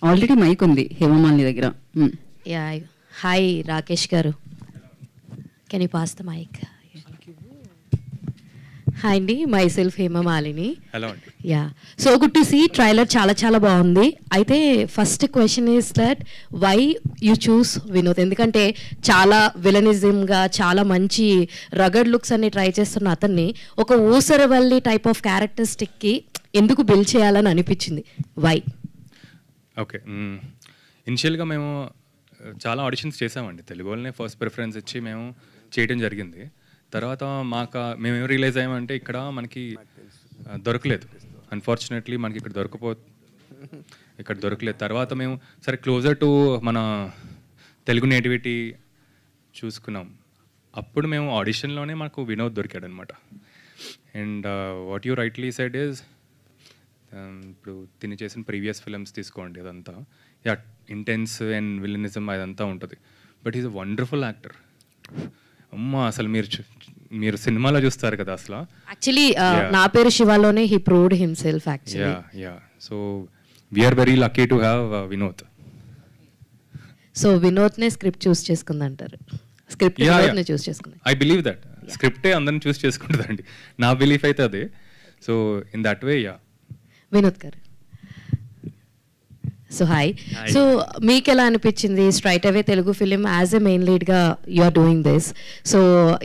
Already mic ఉంది హేమమాలిని దగ్గర. Yeah hi Rakesh గారు, can you pass the mic? Hi అండి, మై సెల్ఫ్ హేమమాలిని. హలో అండి. Yeah, so good to see. Trailer చాలా చాలా బాగుంది. అయితే first question is that why you choose Vinod? ఎందుకంటే చాలా విలనిజంగా చాలా మంచి రగడ్ లుక్స్ అన్ని ట్రై చేస్తున్న అతన్ని ఒక ఊసరవల్లి టైప్ ఆఫ్ క్యారెక్టరిస్టిక్కి ఎందుకు బిల్డ్ చేయాలని అనిపించింది? వై? ఓకే, ఇనిషియల్గా మేము చాలా ఆడిషన్స్ చేసామండి. తెలుగు వాళ్ళనే ఫస్ట్ ప్రిఫరెన్స్ ఇచ్చి మేము చేయడం జరిగింది. తర్వాత మేమేం రియలైజ్ అయ్యామంటే ఇక్కడ మనకి దొరకలేదు. అన్ఫార్చునేట్లీ మనకి ఇక్కడ దొరకలేదు. తర్వాత మేము సరే క్లోజర్ టు మన తెలుగు నేటివిటీ చూసుకున్నాం. అప్పుడు మేము ఆడిషన్లోనే మాకు వినోద్ దొరికాడు అనమాట. And what you rightly said is, ఇప్పుడు తిని చేసిన ప్రీవియస్ ఫిల్మ్స్ తీసుకోండి, అదంతా యా ఇంటెన్స్ అండ్ విలనిజం అదంతా ఉంటుంది. But is a wonderful actor. అమ్మ అసలు మీరు సినిమాలో చూస్తారు కదా అసలు. యాక్చువల్లీ నా పేరు శివాలోనే he proved himself actually. Yeah so we are very lucky to have Vinod. So వినోద్నే స్క్రిప్ట్ చూస్ చేసుకుందంటారు? స్క్రిప్ట్ వినోద్నే చూస్ చేసుకుంది. ఐ బిలీవ్ దట్ స్క్రిప్టే అందరిని చూస్ చేసుకుంటుందండి. నా బిలీఫ్ అయితే అదే. So in that way yeah. Vinod garu, so hi. So మీకు ఎలా అనిపించింది straight away Telugu film as a main లీడ్గా you are doing this? So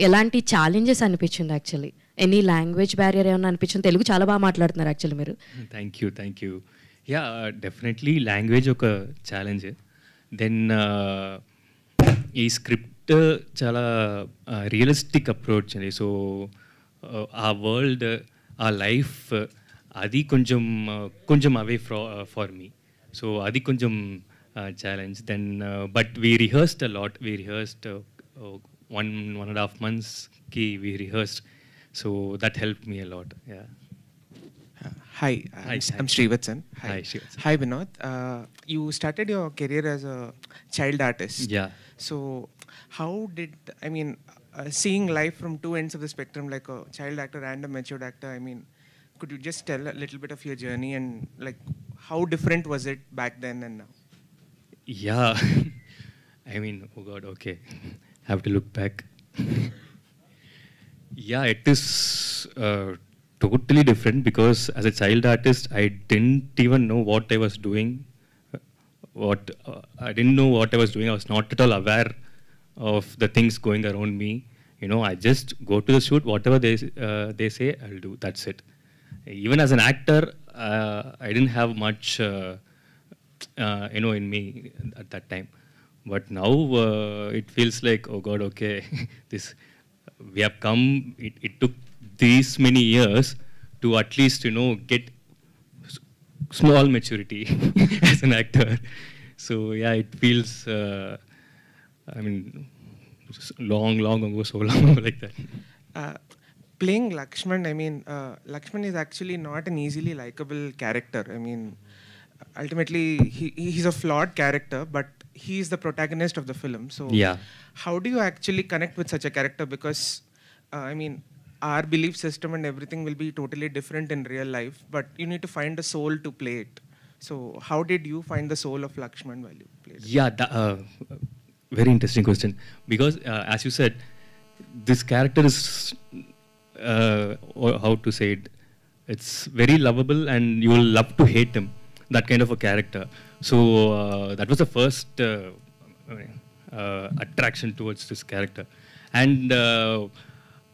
ఎలాంటి ఛాలెంజెస్ అనిపించింది యాక్చువల్లీ? ఎనీ లాంగ్వేజ్ బ్యారియర్ ఏమన్నా అనిపించింది? తెలుగు చాలా బాగా మాట్లాడుతున్నారు యాక్చువల్లీ మీరు. Thank you. Yeah, definitely language ఒక ఛాలెంజ్. దెన్ ఈ స్క్రిప్ట్ చాలా రియలిస్టిక్ అప్రోచ్ అండి. సో ఆ వరల్డ్, ఆ లైఫ్, అది కొంచెం అవే ఫార్ మీ. సో అది కొంచెం challenge. Then but we rehearsed a lot. We rehearsed 1.5 monthsకి we rehearsed. So that help me a lot. Yeah. Hi, I'm Srivatsan. Hi, Srivatsan. Hi, Vinod. You started your career as a child artist. Yeah. So, how did, seeing life from two ends of the spectrum, like a child actor and a matured actor, could you just tell a little bit of your journey and like how different was it back then and now? Yeah. Oh God, okay. Have to look back. Yeah, it is totally different because as a child artist, I didn't even know what I was doing. I didn't know what I was doing. I was not at all aware of the things going around me. I just go to the shoot, whatever they say, I'll do. That's it. Even as an actor, I didn't have much, in me at that time. But now it feels like, oh God, okay, we have come. It took these many years to at least, get small maturity as an actor. So yeah, it feels, long ago, so long ago like that. Playing Lakshman, Lakshman is actually not an easily likable character. Ultimately, he's a flawed character, but he's the protagonist of the film. So yeah, how do you actually connect with such a character? Because, our belief system and everything will be totally different in real life, but you need to find a soul to play it. So how did you find the soul of Lakshman while you played it? Yeah, very interesting question. Because as you said, this character is, how to say it, it's very lovable and you will love to hate him, that kind of a character. So that was the first attraction towards this character. And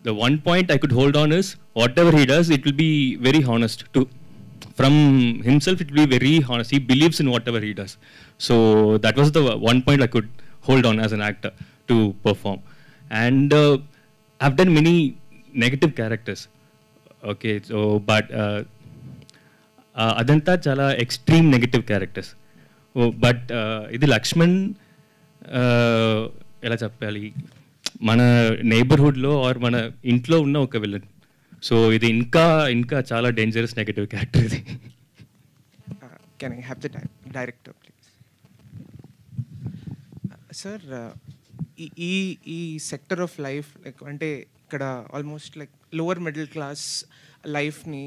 the one point I could hold on is whatever he does, it will be very honest. From himself, it will be very honest. He believes in whatever he does. So that was the one point I could hold on as an actor to perform. And I've done many negative characters. Okay, so but adanta chala extreme negative characters. But ఇది లక్ష్మణ్ ఎలా చెప్పాలి, మన నైబర్హుడ్లో are మన ఇంట్లో ఉన్న ఒక villain. So ఇది ఇంకా చాలా డేంజరస్ నెగటివ్ క్యారెక్టర్ ఇది. Can I have the director, please? Sir, ఈ సెక్టర్ ఆఫ్ లైఫ్ లైక్ అంటే ఇక్కడ almost like lower middle class లైఫ్ని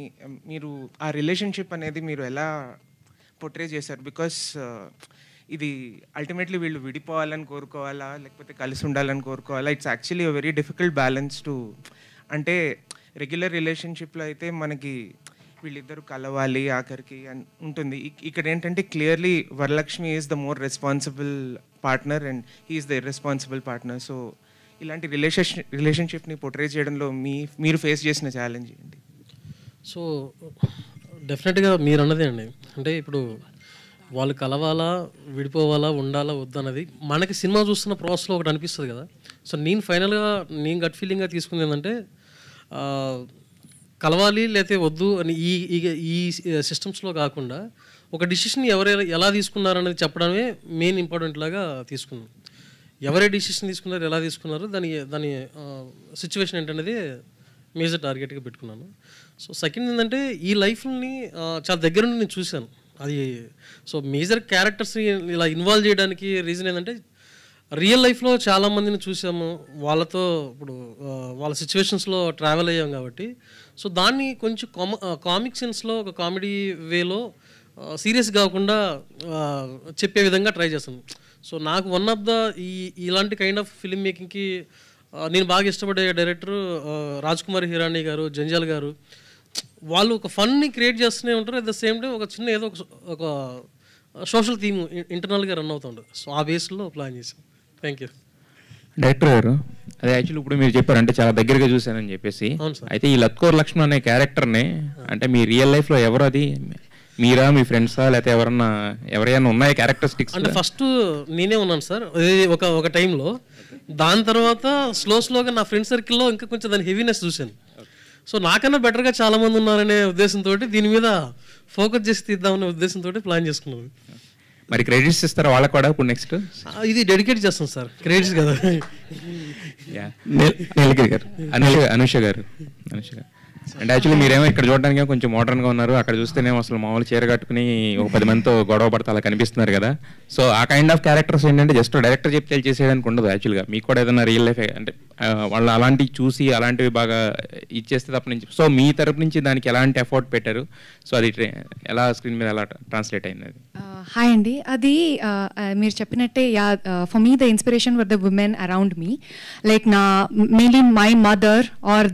మీరు ఆ రిలేషన్షిప్ అనేది మీరు ఎలా portray చేశారు. బికాస్ ఇది అల్టిమేట్లీ వీళ్ళు విడిపోవాలని కోరుకోవాలా లేకపోతే కలిసి ఉండాలని కోరుకోవాలా, it's actually a very difficult balance to, అంటే రెగ్యులర్ రిలేషన్షిప్లో అయితే మనకి వీళ్ళిద్దరూ కలవాలి ఆఖరికి అని ఉంటుంది. ఇక్కడ ఏంటంటే clearly Varalakshmi is the more responsible partner and he's the irresponsible partner. So ఇలాంటి రిలేషన్షిప్ని పోర్ట్రే చేయడంలో మీరు ఫేస్ చేసిన ఛాలెంజ్ ఏంటి? సో డెఫినెట్గా మీరు అన్నదే అండి, అంటే ఇప్పుడు వాళ్ళు కలవాలా విడిపోవాలా ఉండాలా వద్దన్నది మనకి సినిమా చూస్తున్న ప్రాసెస్లో ఒకటి అనిపిస్తుంది కదా. సో నేను ఫైనల్గా నేను గట్ ఫీలింగ్గా తీసుకుంది ఏంటంటే కలవాలి లేకపోతే వద్దు అని ఈ సిస్టమ్స్లో కాకుండా ఒక డిసిషన్ ఎలా తీసుకున్నారనేది చెప్పడమే మెయిన్ ఇంపార్టెంట్ లాగా తీసుకున్నాం. ఎవరే డిసిషన్ తీసుకున్నారు, ఎలా తీసుకున్నారు, దాని సిచ్యువేషన్ ఏంటనేది మేజర్ టార్గెట్గా పెట్టుకున్నాను. సో సెకండ్ ఏంటంటే ఈ లైఫ్ని చాలా దగ్గర నుండి నేను చూశాను. అది సో మేజర్ క్యారెక్టర్స్ని ఇలా ఇన్వాల్వ్ చేయడానికి రీజన్ ఏంటంటే రియల్ లైఫ్లో చాలామందిని చూసాము, వాళ్ళతో ఇప్పుడు వాళ్ళ సిచ్యువేషన్స్లో ట్రావెల్ అయ్యాం కాబట్టి సో దాన్ని కొంచెం కామిక్ సెన్స్లో ఒక కామెడీ వేలో సీరియస్ కాకుండా చెప్పే విధంగా ట్రై చేస్తాను. సో నాకు వన్ ఆఫ్ ద ఇలాంటి కైండ్ ఆఫ్ ఫిల్మ్ మేకింగ్కి నేను బాగా ఇష్టపడే డైరెక్టర్ రాజ్ కుమార్ హిరానీ గారు, జంజాల్ గారు. వాళ్ళు ఒక ఫన్ని క్రియేట్ చేస్తూనే ఉంటారు, అట్ ద సేమ్ టైం ఒక చిన్న ఏదో ఒక సోషల్ థీమ్ ఇంటర్నల్గా రన్ అవుతుంటుంది. సో ఆ బేస్లో ప్లాన్ చేశాం. Thank you. డైరెక్టర్ గారు, అదే యాక్చువల్లీ ఇప్పుడు మీరు చెప్పారు అంటే చాలా దగ్గరగా చూశానని చెప్పేసి, అయితే ఈ లత్కోర్ లక్ష్మణ్ అనే క్యారెక్టర్ని అంటే మీ రియల్ లైఫ్లో ఎవరు, అది మీరా, మీ ఫ్రెండ్సా, లేకపోతే ఎవరైనా ఉన్నాయా క్యారెక్టరిస్టిక్స్? అంటే ఫస్ట్ నేనే ఉన్నాను సార్ ఒక టైంలో. దాని తర్వాత స్లోగా నా ఫ్రెండ్ సర్కిల్లో ఇంకా కొంచెం దాని హెవీనెస్ చూశాను. సో నాకన్నా బెటర్గా చాలామంది ఉన్నారనే ఉద్దేశంతో దీని మీద ఫోకస్ చేసి తీద్దామనే ఉద్దేశంతో ప్లాన్ చేసుకున్నాను. మరి క్రెడిట్స్ ఇస్తారా వాళ్ళకి కూడా ఇప్పుడు నెక్స్ట్? ఇది డెడికేట్ చేస్తాం సార్, క్రెడిట్స్ కదా. నీలగిరి గారు, అనుష గారు అంటే యాక్చువల్లీ మీరేమో ఇక్కడ చూడడానికి కొంచెం మోడర్న్గా ఉన్నారు, అక్కడ చూస్తేనేమో అసలు మామూలు చీర కట్టుకుని ఒక 10 మందితో గొడవ పడతా అలా కనిపిస్తున్నారు కదా. సో ఆ కైండ్ ఆఫ్ క్యారెక్టర్స్ ఏంటంటే జస్ట్ డైరెక్టర్ చెప్తే చేసేయడానికి ఉండదు. యాక్చువల్గా మీకు కూడా ఏదైనా రియల్ లైఫ్ అంటే వాళ్ళు అలాంటివి చూసి అలాంటివి బాగా ఇచ్చేస్తే తప్ప నుంచి, సో మీ తరపు నుంచి దానికి ఎలాంటి ఎఫర్ట్ పెట్టారు, సో అది ఎలా స్క్రీన్ మీద ఎలా ట్రాన్స్లేట్ అయింది? అది హాయ్ అండి, అది మీరు చెప్పినట్టే for me the inspiration were the women around me, like నా మెయిన్లీ మై మదర్ ఆర్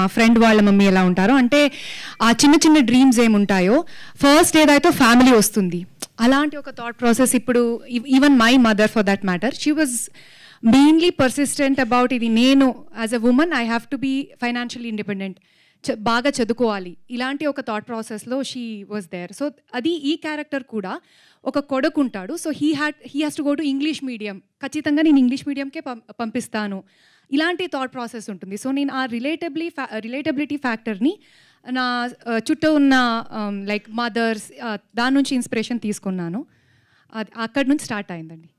మా ఫ్రెండ్ వాళ్ళ మమ్మీ ఎలా ఉంటారో, అంటే ఆ చిన్న చిన్న డ్రీమ్స్ ఏముంటాయో ఫస్ట్ ఏదైతే ఫ్యామిలీ వస్తుంది, అలాంటి ఒక థాట్ ప్రాసెస్. ఇప్పుడు even my mother for that matter, she was mainly persistent about ఇది, నేను as a woman I have to be financially independent, బాగా చదువుకోవాలి, ఇలాంటి ఒక థాట్ ప్రాసెస్లో షీ వాజ్ దేర్. సో అది ఈ క్యారెక్టర్ కూడా ఒక కొడుకు ఉంటాడు, so he has to go to English medium, ఖచ్చితంగా నేను ఇంగ్లీష్ మీడియంకే పంపిస్తాను, ఇలాంటి థాట్ ప్రాసెస్ ఉంటుంది. సో నేను ఆ రిలేటబిలిటీ ఫ్యాక్టర్ని నా చుట్టూ ఉన్న లైక్ మదర్స్ దాని నుంచి ఇన్స్పిరేషన్ తీసుకున్నాను, అది అక్కడి నుంచి స్టార్ట్ అయిందండి.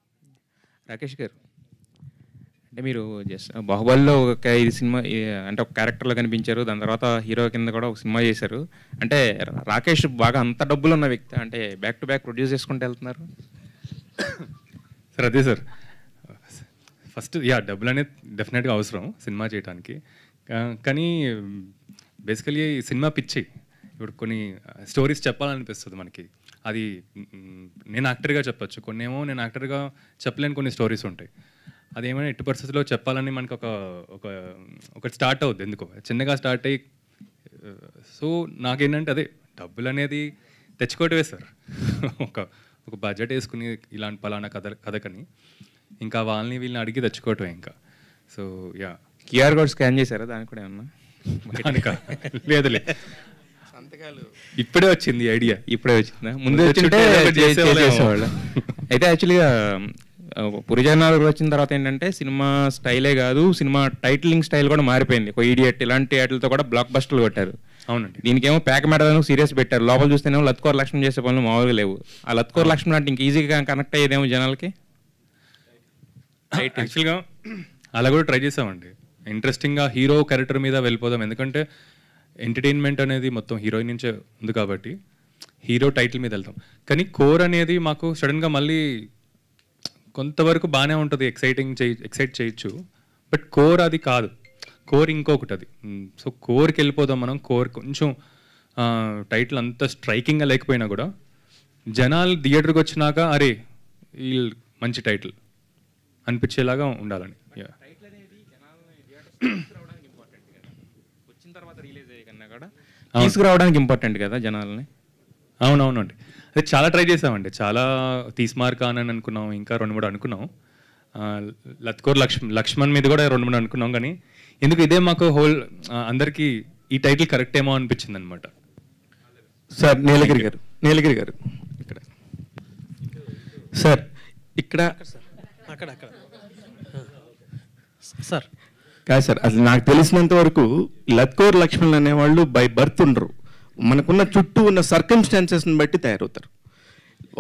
రాకేష్ గారు, అంటే మీరు జస్ట్ బాహుబలిలో ఒక ఇది సినిమా అంటే ఒక క్యారెక్టర్లో కనిపించారు, దాని తర్వాత హీరో కింద కూడా ఒక సినిమా చేశారు. అంటే రాకేష్ బాగా అంత డబ్బులు ఉన్న వ్యక్తి, అంటే బ్యాక్ టు బ్యాక్ ప్రొడ్యూస్ చేసుకుంటూ వెళ్తున్నారు సార్? అదే సార్, ఫస్ట్ డబ్బులు అనేది డెఫినెట్గా అవసరం సినిమా చేయడానికి, కానీ బేసికలీ సినిమా పిచ్చి. ఇప్పుడు కొన్ని స్టోరీస్ చెప్పాలనిపిస్తుంది మనకి, అది నేను యాక్టర్గా చెప్పచ్చు, కొన్ని ఏమో నేను యాక్టర్గా చెప్పలేని కొన్ని స్టోరీస్ ఉంటాయి. అదేమైనా ఎట్టి పరిస్థితుల్లో చెప్పాలని మనకు ఒక స్టార్ట్ అవుద్ది, ఎందుకో చిన్నగా స్టార్ట్ అయ్యి. సో నాకేంటంటే అదే డబ్బులు అనేది తెచ్చుకోవటమే సార్, ఒక బడ్జెట్ వేసుకుని ఇలాంటి పలానా కథకని ఇంకా వాళ్ళని వీళ్ళని అడిగి తెచ్చుకోవటమే ఇంకా. సో క్యూఆర్ కోడ్ స్కాన్ చేశారా దానికి కూడా ఏమన్నా? లేదులే, ఇప్పుడే వచ్చింది ఐడియా. ఇప్పుడే వచ్చిందా? ముందు వచ్చింటే చేసేవాళ్ళు. అయితే యాక్చువల్గా పురిజనాలు వచ్చిన తర్వాత ఏంటంటే సినిమా స్టైలే కాదు, సినిమా టైటిలింగ్ స్టైల్ కూడా మారిపోయింది. ఒక ఈడియట్ ఇలాంటి వాటితో కూడా బ్లాక్ బస్టర్లు కొట్టారు. అవునండి. దీనికేమో ప్యాక్ మేడను సీరియస్ పెట్టారు, లోపల చూస్తేనేమో లత్కోర్ లక్ష్మణ్ చేసే పనులు మామూలుగా లేవు. ఆ లత్కోర్ లక్ష్మణ్ అంటే ఇంక ఈజీగా కనెక్ట్ అయ్యేదేమో జనాలకి. యాక్చువల్గా అలా కూడా ట్రై చేసామండి, ఇంట్రెస్టింగ్గా హీరో క్యారెక్టర్ మీద వెళ్ళిపోదాం, ఎందుకంటే ఎంటర్టైన్మెంట్ అనేది మొత్తం హీరోయిన్ నుంచే ఉంది కాబట్టి హీరో టైటిల్ మీద వెళ్తాం. కానీ కోర్ అనేది మాకు సడన్గా మళ్ళీ కొంతవరకు బాగానే ఉంటుంది, ఎక్సైట్ చేయొచ్చు, బట్ కోర్ అది కాదు, కోర్ ఇంకొకటి అది. సో కోర్కి వెళ్ళిపోదాం మనం. కోర్ కొంచెం టైటిల్ అంత స్ట్రైకింగ్గా లేకపోయినా కూడా జనాలు థియేటర్కి వచ్చినాక అరే వీళ్ళు మంచి టైటిల్ అనిపించేలాగా ఉండాలని. వచ్చిన తర్వాత రిలీజ్ అయ్యే కన్నా కూడా తీసుకురావడానికి ఇంపార్టెంట్ కదా జనాలని. అవునవునండి, అదే చాలా ట్రై చేసామండి, చాలా తీస్మార్ ఖాన్ అని అనుకున్నాం, ఇంకా 2-3 అనుకున్నాం, లత్కోర్ లక్ష్మణ్ మీద కూడా 2-3 అనుకున్నాం. కానీ ఎందుకు ఇదే మాకు హోల్ అందరికీ ఈ టైటిల్ కరెక్ట్ ఏమో అనిపించింది అనమాట. సార్ నీలగిరి గారు ఇక్కడ సార్ ఇక్కడ అక్కడ సార్ కాదు సార్, అసలు నాకు తెలిసినంత వరకు లత్కోర్ లక్ష్మణ్ అనేవాళ్ళు బై బర్త్ ఉండరు, మనకున్న చుట్టూ ఉన్న సర్కమ్స్టాన్సెస్ని బట్టి తయారవుతారు.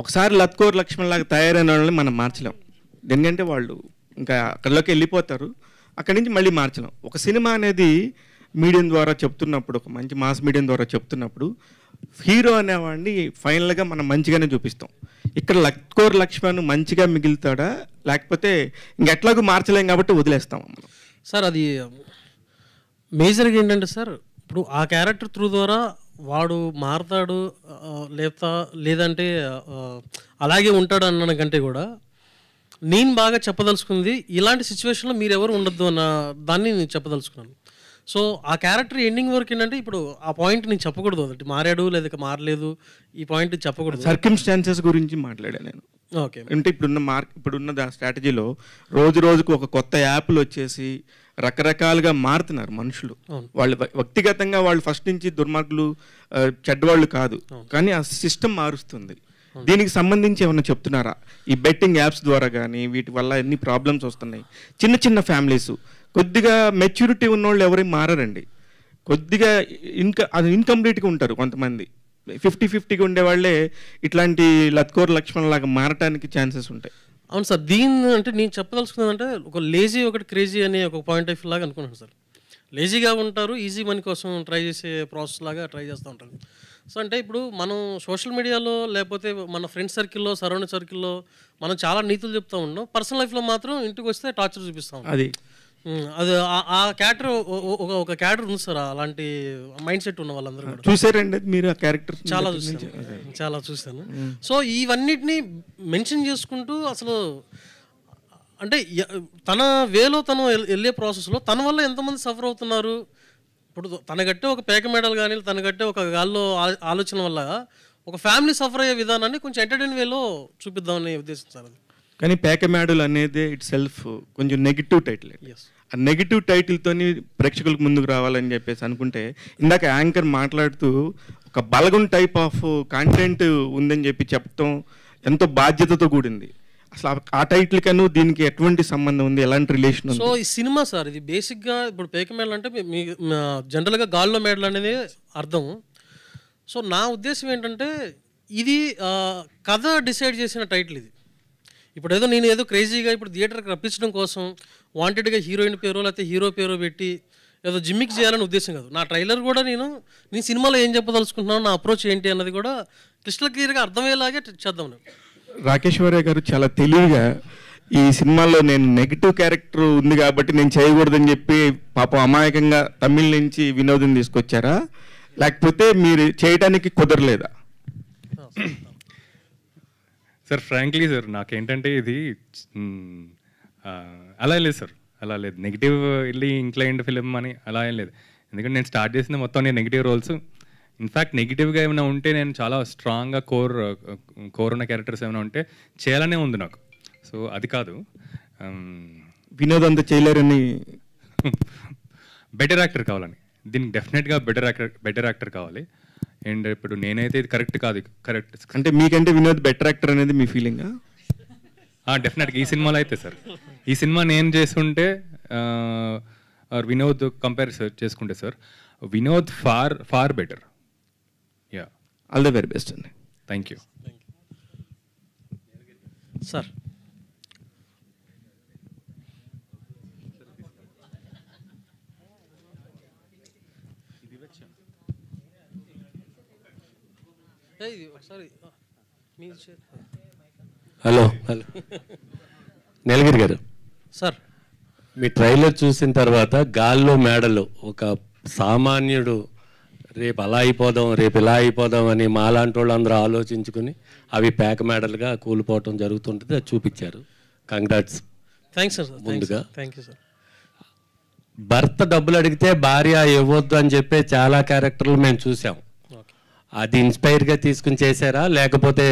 ఒకసారి లత్కోర్ లక్ష్మణ్ లాగా తయారైన వాళ్ళని మనం మార్చలేం, ఎందుకంటే వాళ్ళు ఇంకా అక్కడిలోకి వెళ్ళిపోతారు, అక్కడి నుంచి మళ్ళీ మార్చలేం. ఒక సినిమా అనేది మీడియం ద్వారా చెప్తున్నప్పుడు, ఒక మంచి మాస్ మీడియం ద్వారా చెప్తున్నప్పుడు హీరో అనేవాడిని ఫైనల్గా మనం మంచిగానే చూపిస్తాం. ఇక్కడ లత్కోర్ లక్ష్మణ్ మంచిగా మిగులుతాడా, లేకపోతే ఇంకెట్లాగూ మార్చలేం కాబట్టి వదిలేస్తాం మనం. సార్ అది మేజర్గా ఏంటంటే సార్, ఇప్పుడు ఆ క్యారెక్టర్ త్రూ ద్వారా వాడు మారతాడు లేదంటే అలాగే ఉంటాడు అన్న కంటే కూడా నేను బాగా చెప్పదలుచుకుంది ఇలాంటి సిచ్యువేషన్లో మీరు ఎవరు ఉండొద్దు అన్న దాన్ని నేను చెప్పదలుచుకున్నాను. సో ఆ క్యారెక్టర్ ఎండింగ్ వరకు ఏంటంటే ఇప్పుడు ఆ పాయింట్ నేను చెప్పకూడదు, అంటే మారాడు లేదా మారలేదు ఈ పాయింట్ చెప్పకూడదు. సర్కమ్స్టాన్సెస్ గురించి మాట్లాడాను నేను. ఓకే, అంటే ఇప్పుడున్న స్ట్రాటజీలో రోజుకు ఒక కొత్త యాప్లు వచ్చేసి రకరకాలుగా మారుతున్నారు మనుషులు. వాళ్ళు వ్యక్తిగతంగా వాళ్ళు ఫస్ట్ నుంచి దుర్మార్గులు చెడ్డవాళ్ళు కాదు, కానీ ఆ సిస్టమ్ మారుస్తుంది. దీనికి సంబంధించి ఏమన్నా చెప్తున్నారా? ఈ బెట్టింగ్ యాప్స్ ద్వారా కానీ వీటి వల్ల ఎన్ని ప్రాబ్లమ్స్ వస్తున్నాయి. చిన్న ఫ్యామిలీస్ కొద్దిగా మెచ్యూరిటీ ఉన్నోళ్ళు ఎవరైనా మారారండి, కొద్దిగా అది ఇన్కంప్లీట్గా ఉంటారు కొంతమంది. 50-50గా ఉండేవాళ్ళే ఇట్లాంటి లత్కోర్ లక్ష్మణ్ లాగా మారటానికి ఛాన్సెస్ ఉంటాయి. అవును సార్, దీన్ని అంటే నేను చెప్పదలుచుకున్నదంటే ఒక లేజీ ఒకటి క్రేజీ అనే ఒక పాయింట్ ఆఫ్ వ్యూ లాగా అనుకున్నాను సార్. లేజీగా ఉంటారు, ఈజీ మనీ కోసం ట్రై చేసే ప్రాసెస్ లాగా ట్రై చేస్తూ ఉంటారు. సో అంటే ఇప్పుడు మనం సోషల్ మీడియాలో లేకపోతే మన ఫ్రెండ్స్ సర్కిల్లో సరౌండింగ్ సర్కిల్లో మనం చాలా నీతులు చెప్తూ ఉన్నాం, పర్సనల్ లైఫ్లో మాత్రం ఇంటికి వస్తే టార్చర్ చూపిస్తాం. అది ఆ క్యారెక్టర్ ఒక క్యారెక్టర్ ఉంది సార్, అలాంటి మైండ్ సెట్ ఉన్న వాళ్ళందరూ కూడా చూసారండి మీరు ఆ క్యారెక్టర్? చాలా చూశాను. సో ఇవన్నిటిని మెన్షన్ చేసుకుంటూ అసలు అంటే తన వేలో తను వెళ్ళే ప్రాసెస్లో తన వల్ల ఎంతమంది సఫర్ అవుతున్నారు. ఇప్పుడు తన గట్టే ఒక పేక మెడల్ కానీ తన గట్టే ఒక గాల్లో ఆలోచన వల్ల ఒక ఫ్యామిలీ సఫర్ అయ్యే విధానాన్ని కొంచెం ఎంటర్టైన్ వేలో చూపిద్దామనే ఉద్దేశం సార్ అది. కానీ పేక మేడల్ అనేది ఇట్ సెల్ఫ్ కొంచెం నెగిటివ్ టైటిల్. ఆ నెగిటివ్ టైటిల్తోని ప్రేక్షకులకు ముందుకు రావాలని చెప్పేసి అనుకుంటే, ఇందాక యాంకర్ మాట్లాడుతూ ఒక బలగం టైప్ ఆఫ్ కంటెంట్ ఉందని చెప్పడం ఎంతో బాధ్యతతో కూడింది. అసలు ఆ టైటిల్ కన్నా దీనికి ఎటువంటి సంబంధం ఉంది, ఎలాంటి రిలేషన్ ఉంది? సో ఈ సినిమా సార్ ఇది బేసిక్గా ఇప్పుడు పేక మెడల్ అంటే మీ జనరల్గా గాల్లో మెడల్ అనేది అర్థం. సో నా ఉద్దేశం ఏంటంటే ఇది కథ డిసైడ్ చేసిన టైటిల్ ఇది. ఇప్పుడు నేను ఏదో క్రేజీగా ఇప్పుడు థియేటర్కి రప్పించడం కోసం వాంటెడ్గా హీరోయిన్ పేరో లేకపోతే హీరో పేరో పెట్టి ఏదో జిమ్మిక్ చేయాలని ఉద్దేశం కాదు. నా ట్రైలర్ కూడా నేను సినిమాలో ఏం చెప్పదలుచుకుంటున్నాను, నా అప్రోచ్ ఏంటి అన్నది కూడా క్రిస్టల్ క్లియర్గా అర్థమయ్యేలాగే చేద్దాం. రాకేశ్వరయ్య గారు చాలా తెలివిగా ఈ సినిమాలో నేను నెగిటివ్ క్యారెక్టర్ ఉంది కాబట్టి నేను చేయకూడదని చెప్పి పాపం అమాయకంగా తమిళ నుంచి వినోదం తీసుకొచ్చారా, లేకపోతే మీరు చేయడానికి కుదరలేదా? సార్ ఫ్రాంక్లీ సార్ నాకేంటంటే ఇది అలా లేదు సార్, అలా లేదు. నెగిటివ్ వెళ్ళి ఇంక్లైన్డ్ ఫిలిం అని అలా ఏం లేదు. ఎందుకంటే నేను స్టార్ట్ చేసింది మొత్తం నేను నెగిటివ్ రోల్స్. ఇన్ఫ్యాక్ట్ నెగిటివ్గా ఏమైనా ఉంటే నేను చాలా స్ట్రాంగ్గా కోర్ ఉన్న క్యారెక్టర్స్ ఏమైనా ఉంటే చేయాలనే ఉంది నాకు. సో అది కాదు, వినోద్ అంతా చేయలేరని బెటర్ యాక్టర్ కావాలని. దీనికి డెఫినెట్గా బెటర్ యాక్టర్ కావాలి. అండ్ ఇప్పుడు నేనైతే ఇది కరెక్ట్ కాదు, కరెక్ట్ అంటే మీకంటే వినోద్ బెటర్ యాక్టర్ అనేది మీ ఫీలింగా? డెఫినెట్గా ఈ సినిమాలో అయితే సార్, ఈ సినిమా నేను చేస్తుంటే వినోద్ కంపేర్ చేసుకుంటే sir Vinod far better. Yeah, all the very best అండి. Thank you sir. Hello Nilagiri garu sir, me trailer చూసిన తర్వాత గాల్లో మేడలు ఒక సామాన్యుడు రేపు అలా అయిపోదాం, రేపు ఇలా అయిపోదాం అని మాలాంటి వాళ్ళు అందరూ ఆలోచించుకుని అవి ప్యాక్ మేడల్గా కూలిపోవటం జరుగుతుంటుంది. అది చూపించారు. కంగ్రాట్స్. Thanks sir. ముందుగా థ్యాంక్ యూ సార్. భర్త డబ్బులు అడిగితే భార్య ఇవ్వద్దు అని చెప్పే చాలా క్యారెక్టర్లు మేము చూసాం. అది ఇన్స్పైర్గా తీసుకుని చేశారా, లేకపోతే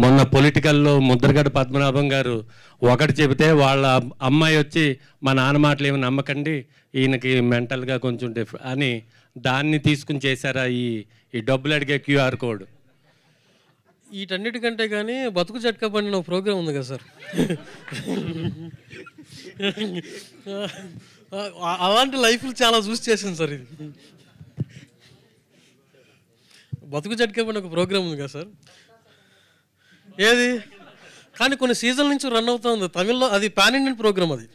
మొన్న పొలిటికల్లో ముద్రగడ పద్మనాభం గారు ఒకటి చెబితే వాళ్ళ అమ్మాయి వచ్చి మా నాన్న మాటలు ఏమి నమ్మకండి, ఈయనకి మెంటల్గా కొంచెం అని దాన్ని తీసుకుని చేశారా ఈ డబ్బులు అడిగే క్యూఆర్ కోడ్? వీటన్నిటికంటే కానీ బతుకు జట్కా పడిన ఒక ప్రోగ్రామ్ ఉంది కదా సార్, అలాంటి లైఫ్లు చాలా చూసి చేసింది సార్. ఇది బతుకు జట్కా పడిన ఒక ప్రోగ్రామ్ ఉంది కదా సార్, ఏది కానీ కొన్ని సీజన్ల నుంచి రన్ అవుతా ఉంది తమిళ్లో. అది పాన్ ఇండియన్ ప్రోగ్రామ్ అది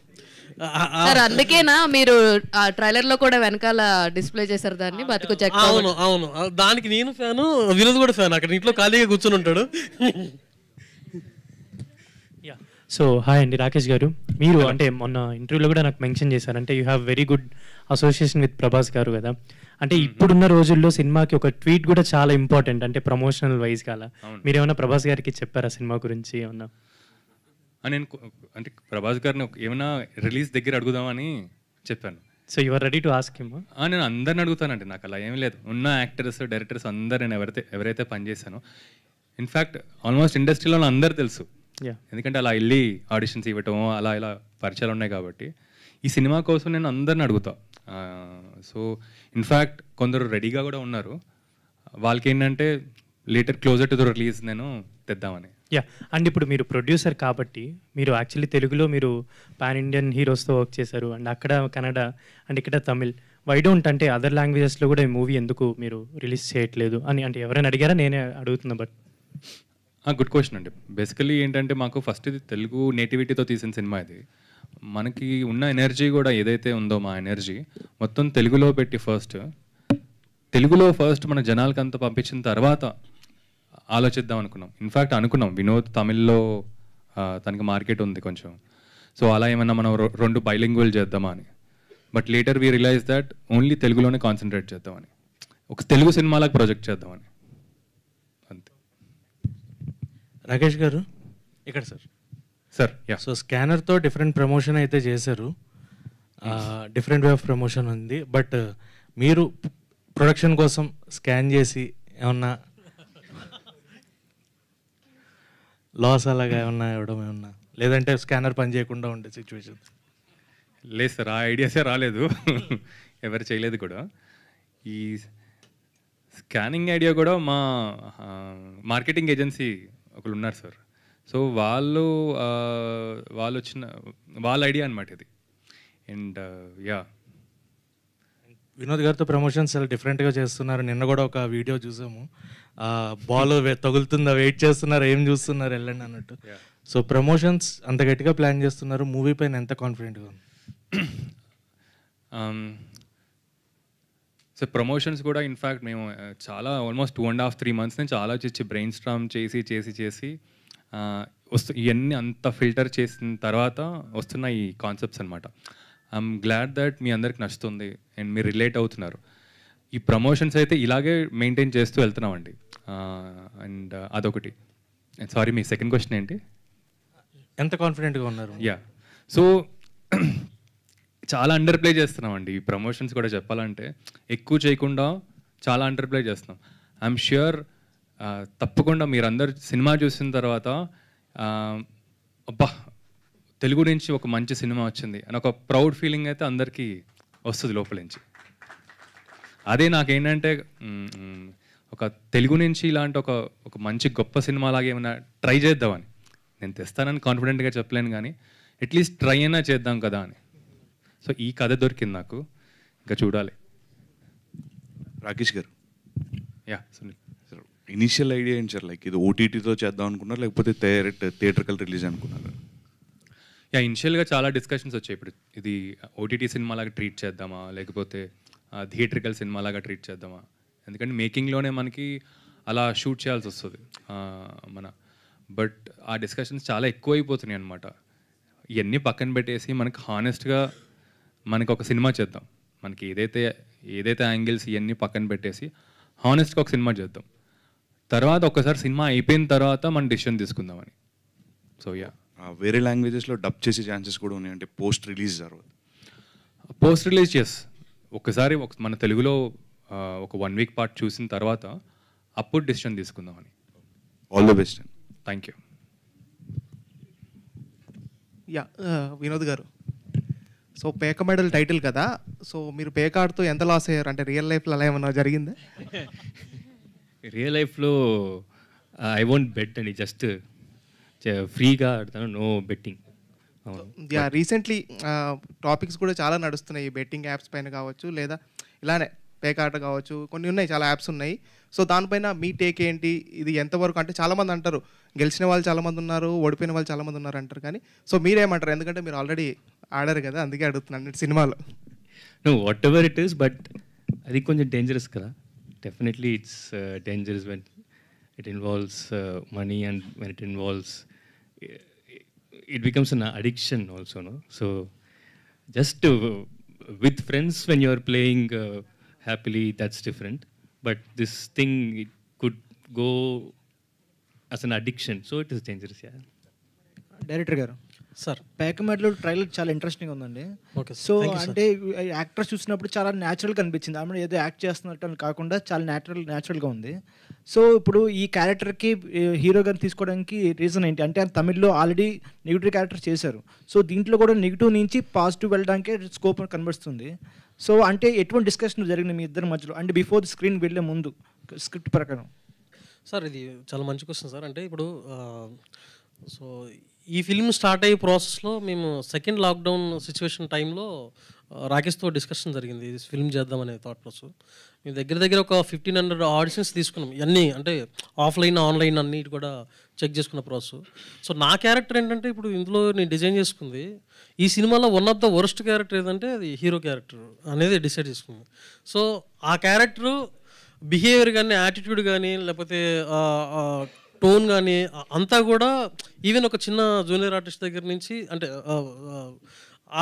సార్. అందుకేనా మీరు ఆ ట్రైలర్ లో కూడా వెనకాల డిస్ప్లే చేశారు దాన్ని, బతుకు జట్కా? అవును అవును, దానికి నేను ఫ్యాను, వినోద్ కూడా ఫ్యాన్. అక్కడ ఇంట్లో ఖాళీగా కూర్చొని ఉంటాడు. సో హాయ్ అండి, రాకేష్ గారు. మీరు అంటే మొన్న ఇంటర్వ్యూలో కూడా నాకు మెన్షన్ చేశారు, అంటే you have very good association with Prabhas గారు కదా. అంటే ఇప్పుడున్న రోజుల్లో సినిమాకి ఒక ట్వీట్ కూడా చాలా ఇంపార్టెంట్, అంటే ప్రమోషనల్ వైజ్ కాల. మీరు ఏమైనా ప్రభాస్ గారికి చెప్పారా సినిమా గురించి ఏమన్నా? నేను అంటే ప్రభాస్ గారిని ఏమైనా రిలీజ్ దగ్గర అడుగుదామని చెప్పాను. So you are ready to ask him? నేను అందరిని అడుగుతానండి, నాకు అలా ఏం లేదు. ఉన్న యాక్టర్స్, డైరెక్టర్స్ అందరు నేను ఎవరైతే పనిచేశానో, ఇన్ఫ్యాక్ట్ ఆల్మోస్ట్ ఇండస్ట్రీలో అందరు తెలుసు. ఎందుకంటే అలా వెళ్ళి ఆడిషన్స్ ఇవ్వటం అలా ఇలా పరిచయాలు ఉన్నాయి కాబట్టి ఈ సినిమా కోసం నేను అందరిని అడుగుతా. సో ఇన్ఫ్యాక్ట్ కొందరు రెడీగా కూడా ఉన్నారు. వాళ్ళకి ఏంటంటే later closer to the release నేను తెద్దామని. అండ్ ఇప్పుడు మీరు ప్రొడ్యూసర్ కాబట్టి మీరు యాక్చువల్లీ తెలుగులో మీరు పాన్ ఇండియన్ హీరోస్తో వర్క్ చేశారు, అండ్ అక్కడ కన్నడ అండ్ ఇక్కడ తమిళ్. వై డోంట్ అంటే అదర్ లాంగ్వేజెస్లో కూడా ఈ మూవీ ఎందుకు మీరు రిలీజ్ చేయట్లేదు అని అంటే ఎవరైనా అడిగారా? నేనే అడుగుతున్నా. బట్ గుడ్ క్వశ్చన్ అండి. బేసికలీ ఏంటంటే మాకు ఫస్ట్ ఇది తెలుగు నేటివిటీతో తీసిన సినిమా. ఇది మనకి ఉన్న ఎనర్జీ కూడా ఏదైతే ఉందో మా ఎనర్జీ మొత్తం తెలుగులో పెట్టి తెలుగులో ఫస్ట్ మన జనాలకి అంతా పంపించిన తర్వాత ఆలోచిద్దాం అనుకున్నాం. ఇన్ఫ్యాక్ట్ అనుకున్నాం వినోద్ తమిళ్లో తనకి మార్కెట్ ఉంది కొంచెం, సో అలా ఏమన్నా మనం 2 బైలింగ్వల్ చేద్దామా అని. But later we realize that only తెలుగులోనే కాన్సన్ట్రేట్ చేద్దామని, ఒక తెలుగు సినిమాలకు ప్రొజెక్ట్ చేద్దామని. అంతే. రాకేష్ గారు ఇక్కడ సార్. సో స్కానర్తో డిఫరెంట్ ప్రమోషన్ అయితే చేశారు, డిఫరెంట్ వే ఆఫ్ ప్రమోషన్ ఉంది. బట్ మీరు ప్రొడక్షన్ కోసం స్కాన్ చేసి ఏమన్నా లాస్ అలాగా ఏమన్నా ఇవ్వడం ఏమన్నా, లేదంటే స్కానర్ పని చేయకుండా ఉండే సిచ్యువేషన్? లేదు సార్, ఆ ఐడియాసే రాలేదు, ఎవరు చేయలేదు కూడా. ఈ స్కానింగ్ ఐడియా కూడా మా మార్కెటింగ్ ఏజెన్సీ ఒకళ్ళు ఉన్నారు సార్. సో వాళ్ళు వచ్చిన వాళ్ళ ఐడియా అనమాట ఇది. అండ్ వినోద్ గారితో ప్రమోషన్స్ చాలా డిఫరెంట్గా చేస్తున్నారు. నిన్న కూడా ఒక వీడియో చూసాము, బాల్ తగులుతుందా వెయిట్ చేస్తున్నారు, ఏం చూస్తున్నారు వెళ్ళండి అన్నట్టు. సో ప్రమోషన్స్ అంత గట్టిగా ప్లాన్ చేస్తున్నారు, మూవీ పైన ఎంత కాన్ఫిడెంట్గా ఉంది? సో ప్రమోషన్స్ కూడా ఇన్ఫ్యాక్ట్ మేము చాలా ఆల్మోస్ట్ 2.5-3 months నుంచి ఆలోచించి బ్రెయిన్ స్ట్రామ్ చేసి ఇవన్నీ అంత ఫిల్టర్ చేసిన తర్వాత వస్తున్న ఈ కాన్సెప్ట్స్ అనమాట. ఐఎమ్ గ్లాడ్ దట్ మీ అందరికి నచ్చుతుంది అండ్ మీరు రిలేట్ అవుతున్నారు. ఈ ప్రమోషన్స్ అయితే ఇలాగే మెయింటైన్ చేస్తూ వెళ్తున్నామండి. అండ్ అదొకటి. సారీ, మీ సెకండ్ క్వశ్చన్ ఏంటి? ఎంత కాన్ఫిడెంట్గా ఉన్నారు? సో చాలా అండర్ ప్లే చేస్తున్నామండి ఈ ప్రమోషన్స్ కూడా. చెప్పాలంటే ఎక్కువ చేయకుండా చాలా అండర్ ప్లే చేస్తున్నాం. ఐఎమ్ ష్యూర్ తప్పకుండా మీరందరు సినిమా చూసిన తర్వాత అబ్బా తెలుగు నుంచి ఒక మంచి సినిమా వచ్చింది అని ఒక ప్రౌడ్ ఫీలింగ్ అయితే అందరికీ వస్తుంది లోపల నుంచి. అదే నాకేంటంటే ఒక తెలుగు నుంచి ఇలాంటి ఒక మంచి గొప్ప సినిమా లాగా ఏమైనా ట్రై చేద్దామని. నేను తెస్తానని కాన్ఫిడెంట్గా చెప్పలేను, కానీ అట్లీస్ట్ ట్రై అయినా చేద్దాం కదా అని. సో ఈ కథ దొరికింది నాకు, ఇంకా చూడాలి. రాకేష్ గారు, సునీల్ సార్, ఇనిషియల్ ఐడియా ఏంటి సార్? లైక్ ఇది ఓటీటీతో చేద్దాం అనుకున్నారు, లేకపోతే థియేటర్కల్ రిలీజ్ అనుకున్నారు? ఇనిషియల్గా చాలా డిస్కషన్స్ వచ్చాయి. ఇప్పుడు ఇది ఓటీటీ సినిమాలాగా ట్రీట్ చేద్దామా, లేకపోతే థియేట్రికల్ సినిమాలాగా ట్రీట్ చేద్దామా? ఎందుకంటే మేకింగ్లోనే మనకి అలా షూట్ చేయాల్సి వస్తుంది బట్ ఆ డిస్కషన్స్ చాలా ఎక్కువైపోతున్నాయి అనమాట. ఇవన్నీ పక్కన పెట్టేసి మనకి హానెస్ట్గా మనకి ఒక సినిమా చేద్దాం. మనకి ఏదైతే యాంగిల్స్ ఇవన్నీ పక్కన పెట్టేసి హానెస్ట్గా ఒక సినిమా చేద్దాం, తర్వాత ఒకసారి సినిమా అయిపోయిన తర్వాత మనం డిసిషన్ తీసుకుందామని. సో యా, వేరే లాంగ్వేజెస్లో డబ్ చేసే ఛాన్సెస్ కూడా ఉన్నాయి, అంటే పోస్ట్ రిలీజ్ తర్వాత. పోస్ట్ రిలీజ్ ఒకసారి మన తెలుగులో ఒక 1 వీక్ పార్ట్ చూసిన తర్వాత అప్పుడు డిసిషన్ తీసుకుందామని. All the best. Thank you. Yeah, Vinod garu, so పేక మెడల్ టైటిల్ కదా, సో మీరు పేక ఆడుతూ ఎంత లాస్ అయ్యారు? అంటే రియల్ లైఫ్లో అలా ఏమన్నా జరిగిందా? రియల్ లైఫ్లో ఐ వోంట్ బెట్ అండి, జస్ట్ ఫ్రీగా ఆడతాను, no betting. Yeah, recently topics కూడా చాలా నడుస్తున్నాయి, బెట్టింగ్ యాప్స్ పైన కావచ్చు, లేదా ఇలానే పేక ఆట కావచ్చు, కొన్ని ఉన్నాయి, చాలా యాప్స్ ఉన్నాయి. సో దానిపైన మీ టేక్ ఏంటి? ఇది ఎంతవరకు, అంటే చాలామంది అంటారు గెలిచిన వాళ్ళు చాలామంది ఉన్నారు, ఓడిపోయిన వాళ్ళు చాలామంది ఉన్నారు అంటారు, కానీ సో మీరేమంటారు? ఎందుకంటే మీరు ఆల్రెడీ ఆడారు కదా, అందుకే అడుగుతున్నాను సినిమాలో. No, whatever it is, but అది కొంచెం డేంజరస్ కదా. Definitely it's dangerous when it involves money and when it involves it becomes an addiction also, no? So just with friends when you are playing happily, that's different, but this thing, it could go as an addiction, so it is dangerous. Yeah. Director గారు sir, పేకమెడలో trailer చాలా interesting ఉందండి. So అంటే actors చూసినప్పుడు చాలా న్యాచురల్గా అనిపించింది, ఆమె ఏదో యాక్ట్ చేస్తున్నట్టు అని కాకుండా చాలా న్యాచురల్గా ఉంది. సో ఇప్పుడు ఈ క్యారెక్టర్కి హీరో గారిని తీసుకోవడానికి రీజన్ ఏంటి? అంటే తమిళ్లో ఆల్రెడీ నెగిటివ్ క్యారెక్టర్ చేశారు, సో దీంట్లో కూడా నెగిటివ్ నుంచి పాజిటివ్ వెళ్ళడానికి స్కోప్ కనబడుతుంది. సో అంటే ఎటువంటి డిస్కషన్ జరిగింది మీ ఇద్దరి మధ్యలో, అంటే బిఫోర్ ది స్క్రీన్ వెళ్ళే ముందు స్క్రిప్ట్ ప్రకారం? సార్, ఇది చాలా మంచి క్వశ్చన్ సార్. అంటే ఇప్పుడు సో ఈ ఫిల్మ్ స్టార్ట్ అయ్యే ప్రాసెస్లో మేము సెకండ్ లాక్డౌన్ సిచ్యువేషన్ టైంలో రాకేష్తో డిస్కషన్ జరిగింది, ఇది ఫిల్మ్ చేద్దామనే థాట్ ప్రాసెస్. మేము దగ్గర ఒక 1500 ఆడిషన్స్ తీసుకున్నాం, ఇవన్నీ అంటే ఆఫ్లైన్ ఆన్లైన్ అన్నీ కూడా చెక్ చేసుకున్న ప్రాసెస్. సో నా క్యారెక్టర్ ఏంటంటే ఇప్పుడు ఇందులో నేను డిజైన్ చేసుకుంది, ఈ సినిమాలో one of the worst character ఏదంటే అది హీరో క్యారెక్టర్ అనేది డిసైడ్ చేసుకుంది. సో ఆ క్యారెక్టరు బిహేవియర్ కానీ, యాటిట్యూడ్ కానీ, లేకపోతే టోన్ కానీ అంతా కూడా ఈవెన్ ఒక చిన్న జూనియర్ ఆర్టిస్ట్ దగ్గర నుంచి, అంటే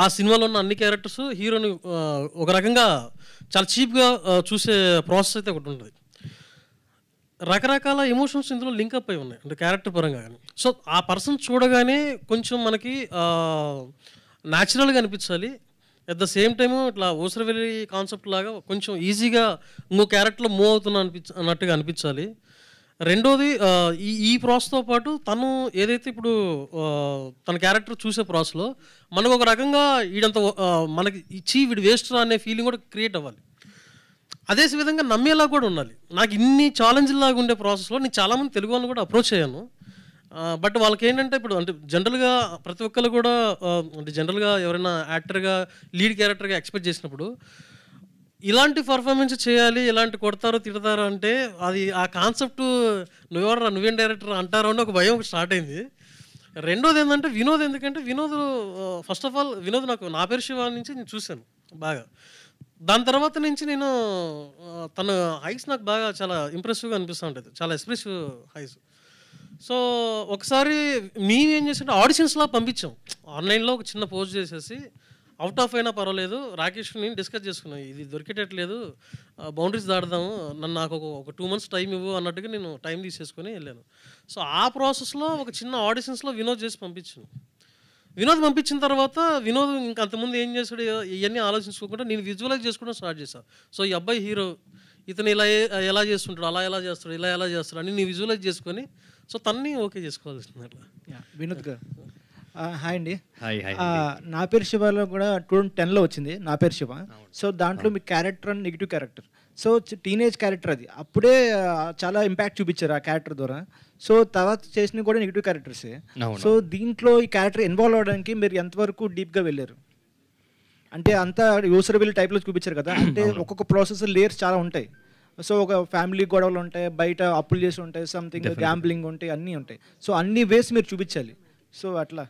ఆ సినిమాలో ఉన్న అన్ని క్యారెక్టర్స్ హీరోని ఒక రకంగా చాలా చీప్గా చూసే ప్రాసెస్ అయితే ఒకటి ఉంటుంది. రకరకాల ఎమోషన్స్ ఇందులో లింకప్ అయి ఉన్నాయి, అంటే క్యారెక్టర్ పరంగా కానీ. సో ఆ పర్సన్ చూడగానే కొంచెం మనకి న్యాచురల్గా అనిపించాలి, అట్ ద సేమ్ టైము ఇట్లా ఊసరవెల్లి కాన్సెప్ట్ లాగా కొంచెం ఈజీగా ఇంకో క్యారెక్టర్లో మూవ్ అవుతున్నా అన్నట్టుగా అనిపించాలి. రెండోది, ఈ ప్రాసెస్తో పాటు తను ఏదైతే ఇప్పుడు తన క్యారెక్టర్ చూసే ప్రాసెస్లో మనకు ఒక రకంగా వీడంత మనకి ఇచ్చి వీడు వేస్ట్ అనే ఫీలింగ్ కూడా క్రియేట్ అవ్వాలి. అదే విధంగా నమ్మేలా కూడా ఉండాలి. నాకు ఇన్ని ఛాలెంజ్లాగా ఉండే ప్రాసెస్లో నేను చాలామంది తెలుగు వాళ్ళని కూడా అప్రోచ్ అయ్యాను, బట్ వాళ్ళకి ఏంటంటే ఇప్పుడు అంటే జనరల్గా ప్రతి ఒక్కరు కూడా అంటే జనరల్గా ఎవరైనా యాక్టర్గా లీడ్ క్యారెక్టర్గా ఎక్స్పెక్ట్ చేసినప్పుడు ఇలాంటి పర్ఫార్మెన్స్ చేయాలి, ఇలాంటి కొడతారో తిడతారో అంటే అది ఆ కాన్సెప్ట్ నువ్వెవరా నువ్వేం డైరెక్టర్ అంటారో అని ఒక భయం స్టార్ట్ అయింది. రెండోది ఏంటంటే వినోద్, ఎందుకంటే Vinod first of all Vinod నాకు నా పేరు శివ నుంచి నేను చూశాను బాగా. దాని తర్వాత నుంచి నేను తన హైస్ నాకు బాగా చాలా ఇంప్రెసివ్గా అనిపిస్తూ ఉంటుంది, చాలా ఎక్స్ప్రెసివ్ హైస్. సో ఒకసారి మేము ఏం చేసామంటే ఆడిషన్స్లా పంపించాం, ఆన్లైన్లో ఒక చిన్న పోస్ట్ చేసేసి అవుట్ ఆఫ్ అయినా పర్వాలేదు, రాకేష్ని డిస్కస్ చేసుకున్నాం, ఇది దొరికేటట్లేదు, బౌండరీస్ దాడదాము, నాకు ఒక 2 months టైం ఇవ్వు అన్నట్టుగా నేను టైం తీసేసుకొని వెళ్ళాను. సో ఆ ప్రాసెస్లో ఒక చిన్న ఆడిషన్స్లో వినోద్ చేసి పంపించాను. వినోద్ పంపించిన తర్వాత వినోద్ ఇంకా అంతకుముందు ఏం చేశాడు ఇవన్నీ ఆలోచించుకోకుండా నేను విజువలైజ్ చేసుకోవడం స్టార్ట్ చేశాను. సో ఈ అబ్బాయి హీరో, ఇతను ఎలా చేస్తుంటాడు, అలా ఎలా చేస్తాడు, ఎలా చేస్తాడు అని నేను విజువలైజ్ చేసుకొని సో తన్ని ఓకే చేసుకోవాల్సింది అట్లా. వినోద్ గారు హాయ్ అండి. హాయ్. నా పేరు శివలో కూడా 2010లో వచ్చింది నా పేరు శివ. సో దాంట్లో మీ క్యారెక్టర్ అని negative character, so teenage character, అది అప్పుడే చాలా ఇంపాక్ట్ చూపించారు ఆ క్యారెక్టర్ ద్వారా. సో తర్వాత చేసినవి కూడా నెగిటివ్ క్యారెక్టర్సే. సో దీంట్లో ఈ క్యారెక్టర్ ఇన్వాల్వ్ అవ్వడానికి మీరు ఎంతవరకు డీప్గా వెళ్ళారు? అంటే అంతా యూసరబిల్ టైప్లో చూపించారు కదా, అంటే ఒక్కొక్క ప్రాసెస్ లేయర్స్ చాలా ఉంటాయి. సో ఒక ఫ్యామిలీ గొడవలు ఉంటాయి, బయట అప్పులు చేసి ఉంటాయి, సంథింగ్ గ్యాంబ్లింగ్ ఉంటాయి, అన్నీ ఉంటాయి. సో అన్ని వేస్ మీరు చూపించాలి. సో అట్లా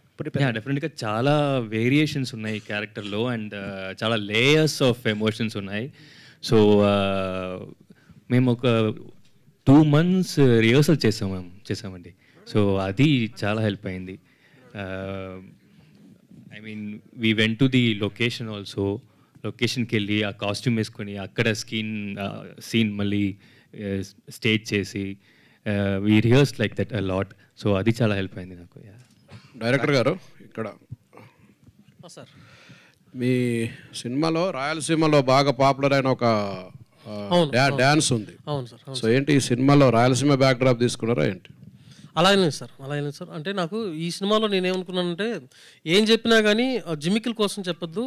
డెఫినెట్గా చాలా వేరియేషన్స్ ఉన్నాయి క్యారెక్టర్లో అండ్ చాలా లేయర్స్ ఆఫ్ ఎమోషన్స్ ఉన్నాయి. సో మేము ఒక 2 months రిహర్సల్ చేసామండి. సో అది చాలా హెల్ప్ అయింది. I mean we went to the location also, లొకేషన్కి వెళ్ళి ఆ కాస్ట్యూమ్ వేసుకొని అక్కడ సీన్ మళ్ళీ స్టేజ్ చేసి we rehearse like that a lot. So అది చాలా హెల్ప్ అయింది నాకు. డైరెక్టర్ గారు, ఇక్కడ సార్ మీ సినిమాలో రాయలసీమలో బాగా పాపులర్ అయిన ఒక డ్యాన్స్ ఉంది. అవును సార్. సో ఏంటి ఈ సినిమాలో రాయలసీమ బ్యాక్ డ్రాప్ తీసుకున్నారా ఏంటి? అలా లేదు సార్. అంటే నాకు ఈ సినిమాలో నేనేమనుకున్నానంటే ఏం చెప్పినా కానీ జిమికిల్ కోసం చెప్పొద్దు,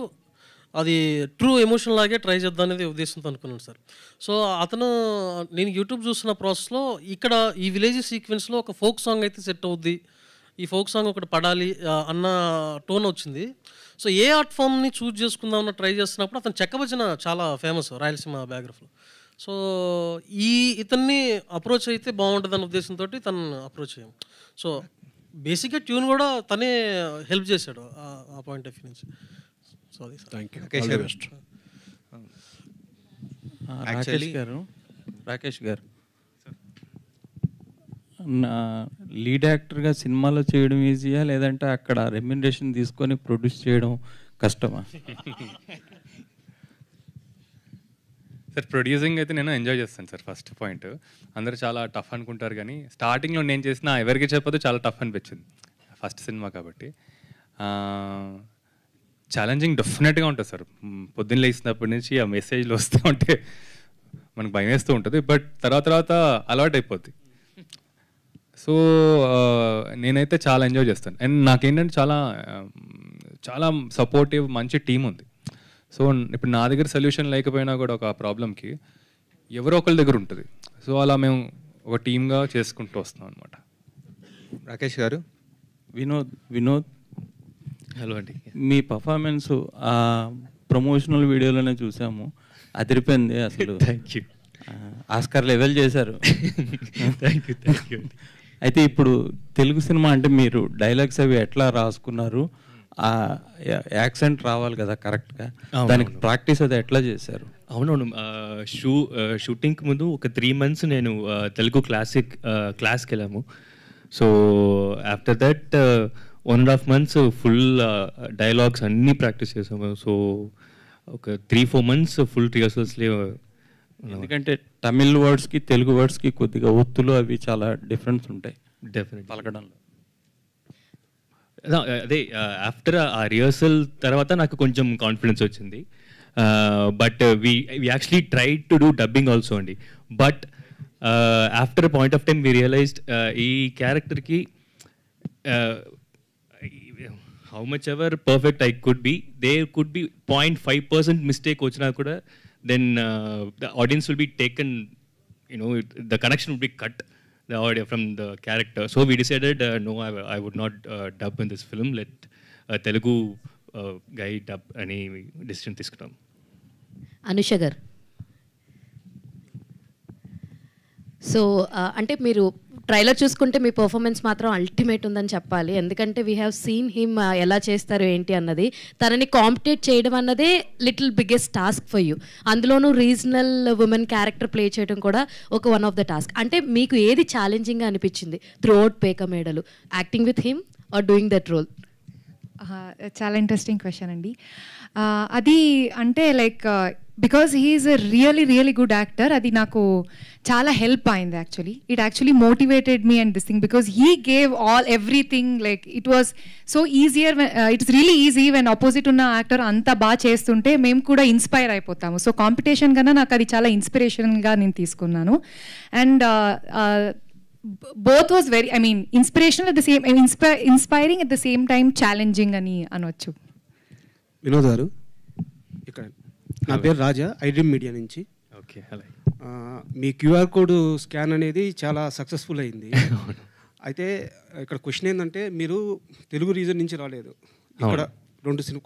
అది ట్రూ ఎమోషన్ లాగే ట్రై చేద్దాం అనేది ఉద్దేశంతో అనుకున్నాను సార్. సో నేను యూట్యూబ్ చూస్తున్న ప్రాసెస్లో ఇక్కడ ఈ విలేజ్ సీక్వెన్స్లో ఒక ఫోక్ సాంగ్ అయితే సెట్ అవుద్ది, ఈ ఫోక్ సాంగ్ ఒకటి పడాలి అన్న టోన్ వచ్చింది. సో ఏ ఆర్ట్ ఫామ్ని చూజ్ చేసుకుందామన్న ట్రై చేస్తున్నప్పుడు అతను చెక్కభజన చాలా ఫేమస్ రాయలసీమ బ్యాక్గ్రౌండ్లో. సో ఇతన్ని అప్రోచ్ అయితే బాగుంటుందన్న ఉద్దేశంతో తను అప్రోచ్ అయ్యాం. సో బేసిక్గా ట్యూన్ కూడా తనే హెల్ప్ చేశాడు ఆ పాయింట్ ఆఫ్ వ్యూ నుంచి. సో అది థ్యాంక్ యూ. రాకేష్ గారు లీడ్ యాక్టర్గా సినిమాలో చేయడం ఈజీయా, లేదంటే అక్కడ రెమ్యునరేషన్ తీసుకొని ప్రొడ్యూస్ చేయడం కష్టమా? సార్ ప్రొడ్యూసింగ్ అయితే నేను ఎంజాయ్ చేస్తాను సార్. ఫస్ట్ పాయింట్, అందరూ చాలా టఫ్ అనుకుంటారు కానీ స్టార్టింగ్లో నేను చేసిన ఎవరికి చెప్పదు చాలా టఫ్ అనిపించింది, ఫస్ట్ సినిమా కాబట్టి. ఛాలెంజింగ్ డెఫినెట్గా ఉంటుంది సార్. పొద్దున్న లేచినప్పటి నుంచి ఆ మెసేజ్లు వస్తూ ఉంటే మనకు భయం వేస్తూ ఉంటుంది, బట్ తర్వాత అలవాటు అయిపోద్ది. సో నేనైతే చాలా ఎంజాయ్ చేస్తాను. అండ్ నాకేంటంటే చాలా సపోర్టివ్ మంచి టీం ఉంది. సో ఇప్పుడు నా దగ్గర సొల్యూషన్ లేకపోయినా కూడా ఒక ప్రాబ్లంకి ఎవరో ఒకరి దగ్గర ఉంటుంది. సో అలా మేము ఒక టీమ్గా చేసుకుంటూ వస్తున్నాం అనమాట. రాకేష్ గారు, వినోద్ హలో అండి. మీ పర్ఫార్మెన్స్ ప్రమోషనల్ వీడియోలోనే చూసాము, అదిరిపోయింది అసలు. Thank you. ఆస్కార్ లెవెల్ చేశారు. Thank you. అయితే ఇప్పుడు తెలుగు సినిమా అంటే మీరు డైలాగ్స్ అవి ఎట్లా రాసుకున్నారు? ఆ యాక్సెంట్ రావాలి కదా కరెక్ట్గా, దానికి ప్రాక్టీస్ అది ఎట్లా చేశారు? అవునవును, షూటింగ్కి ముందు ఒక 3 months నేను తెలుగు క్లాస్కి వెళ్ళాము. So after that 1.5 months full dialogues అన్నీ ప్రాక్టీస్ చేసాము. సో ఒక 3-4 months ఫుల్ రిహర్సల్స్లే. ఎందుకంటే తమిళ్ వర్డ్స్కి తెలుగు వర్డ్స్కి కొద్దిగా ఒత్తులు అవి చాలా డిఫరెన్స్ ఉంటాయి డెఫినెట్ పలకడంలో. అదే ఆఫ్టర్ ఆ రిహర్సల్ తర్వాత నాకు కొంచెం కాన్ఫిడెన్స్ వచ్చింది. But we actually tried to do dubbing also అండి. But after point of time we realised ఈ క్యారెక్టర్కి how much ever perfect I could be, there could be 0.5% mistake వచ్చినా కూడా then the audience will be taken, the connection would be cut, the audio from the character. So we decided no, I would not dub in this film. Let Telugu guy dub any decision తీసుకున్నాం. అనుష గారు, so అంటే మీరు trailer చూసుకుంటే మీ performance మాత్రం ultimate ఉందని చెప్పాలి. ఎందుకంటే we have seen him ఎలా చేస్తారు ఏంటి అన్నది. తనని కాంపిటేట్ చేయడం అన్నదే little biggest task for you. అందులోనూ రీజనల్ ఉమెన్ క్యారెక్టర్ ప్లే చేయడం కూడా ఒక వన్ ఆఫ్ ద టాస్క్. అంటే మీకు ఏది ఛాలెంజింగ్గా అనిపించింది through out Pekamedalu, acting with him or doing that role? చాలా ఇంట్రెస్టింగ్ క్వశ్చన్ అండి. అది అంటే like because he's a really good actor, అది నాకు చాలా హెల్ప్ అయింది actually. It actually motivated me and this thing because he gave everything. Like it was so easier, it's really easy when opposite ఉన్న actor అంతా బాగా చేస్తుంటే మేము కూడా ఇన్స్పైర్ అయిపోతాము. సో కాంపిటీషన్ కన్నా నాకు అది చాలా ఇన్స్పిరేషన్గా నేను తీసుకున్నాను. And both was very, I mean, inspirational at the same, inspiring at the same time, challenging అని అనొచ్చు. వినోద్ గారు, ఇక్కడ నా పేరు రాజా, ఐడ్రీమ్ మీడియా నుంచి. ఓకే, అలాగే. మీ క్యూఆర్ కోడ్ స్కాన్ అనేది చాలా సక్సెస్ఫుల్ అయింది. అయితే ఇక్కడ క్వశ్చన్ ఏంటంటే, మీరు తెలుగు రీజన్ నుంచి రాలేదు, ఇక్కడ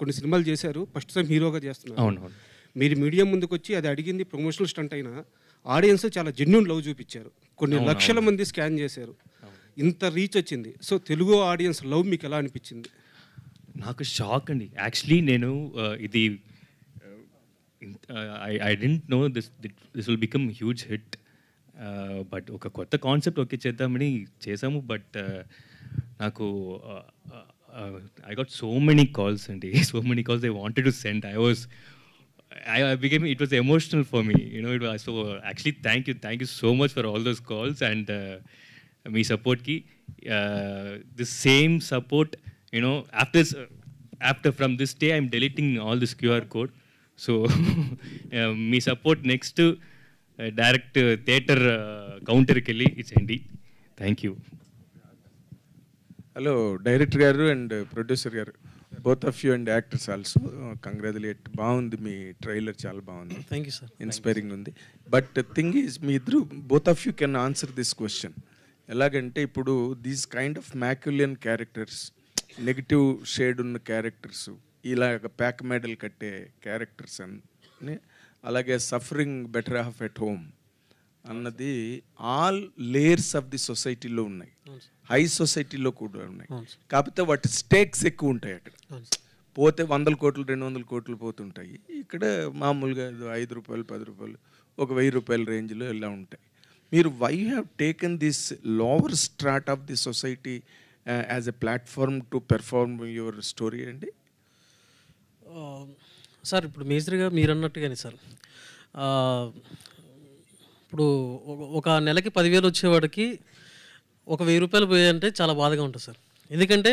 కొన్ని సినిమాలు చేశారు, ఫస్ట్ టైం హీరోగా చేస్తున్నారు. మీరు మీడియా ముందుకు వచ్చి అది అడిగింది ప్రమోషనల్ స్టంట్ అయినా ఆడియన్స్ చాలా జెన్యూన్ లవ్ చూపించారు, కొన్ని లక్షల మంది స్కాన్ చేశారు, ఇంత రీచ్ వచ్చింది. సో తెలుగు ఆడియన్స్ లవ్ మీకు ఎలా అనిపించింది? నాకు షాక్ అండి యాక్చువల్లీ. నేను ఇది I didn't know this will become huge hit. But ఒక కొత్త కాన్సెప్ట్ ఓకే చేద్దామని చేసాము. బట్ నాకు I got so many calls అండి, so many calls they wanted to send. it was emotional for me. You know, it was so actually thank you so much for all those calls and me support ki the same support. You know, after from this day I'm deleting all this QR code. So me support next to direct theater counter kelli it's Andy. Thank you. Hello director garu and producer garu, both of you and actors also congratulate. బాగుంది మీ trailer, చాలా బాగుంది. Thank you sir. Inspiring ఉంది. But thing is మీ ఇద్దరు both of you can answer this question. ఎలాగంటే ఇప్పుడు these kind of Machiavellian characters, negative shade ఉన్న క్యారెక్టర్స్, ఇలాగ ప్యాక్ మెడల్ కట్టే క్యారెక్టర్స్ అని, అలాగే suffering better half at home అన్నది ఆల్ లేయర్స్ ఆఫ్ ది సొసైటీలో ఉన్నాయి, హై సొసైటీలో కూడా ఉన్నాయి. కాకపోతే వాటి స్టేక్స్ ఎక్కువ ఉంటాయి. అక్కడ పోతే 100 కోట్లు 200 కోట్లు పోతుంటాయి. ఇక్కడ మామూలుగా 5 రూపాయలు 10 రూపాయలు ఒక 1000 రూపాయల రేంజ్లో ఇలా ఉంటాయి. మీరు why have taken this lower strata of the society as a platform to perform your story అండి? సార్ ఇప్పుడు మేజర్గా మీరు అన్నట్టుగానే సార్, ఇప్పుడు ఒక నెలకి 10,000 వచ్చేవాడికి ఒక 1000 రూపాయలు పోయాయంటే చాలా బాధగా ఉంటుంది సార్. ఎందుకంటే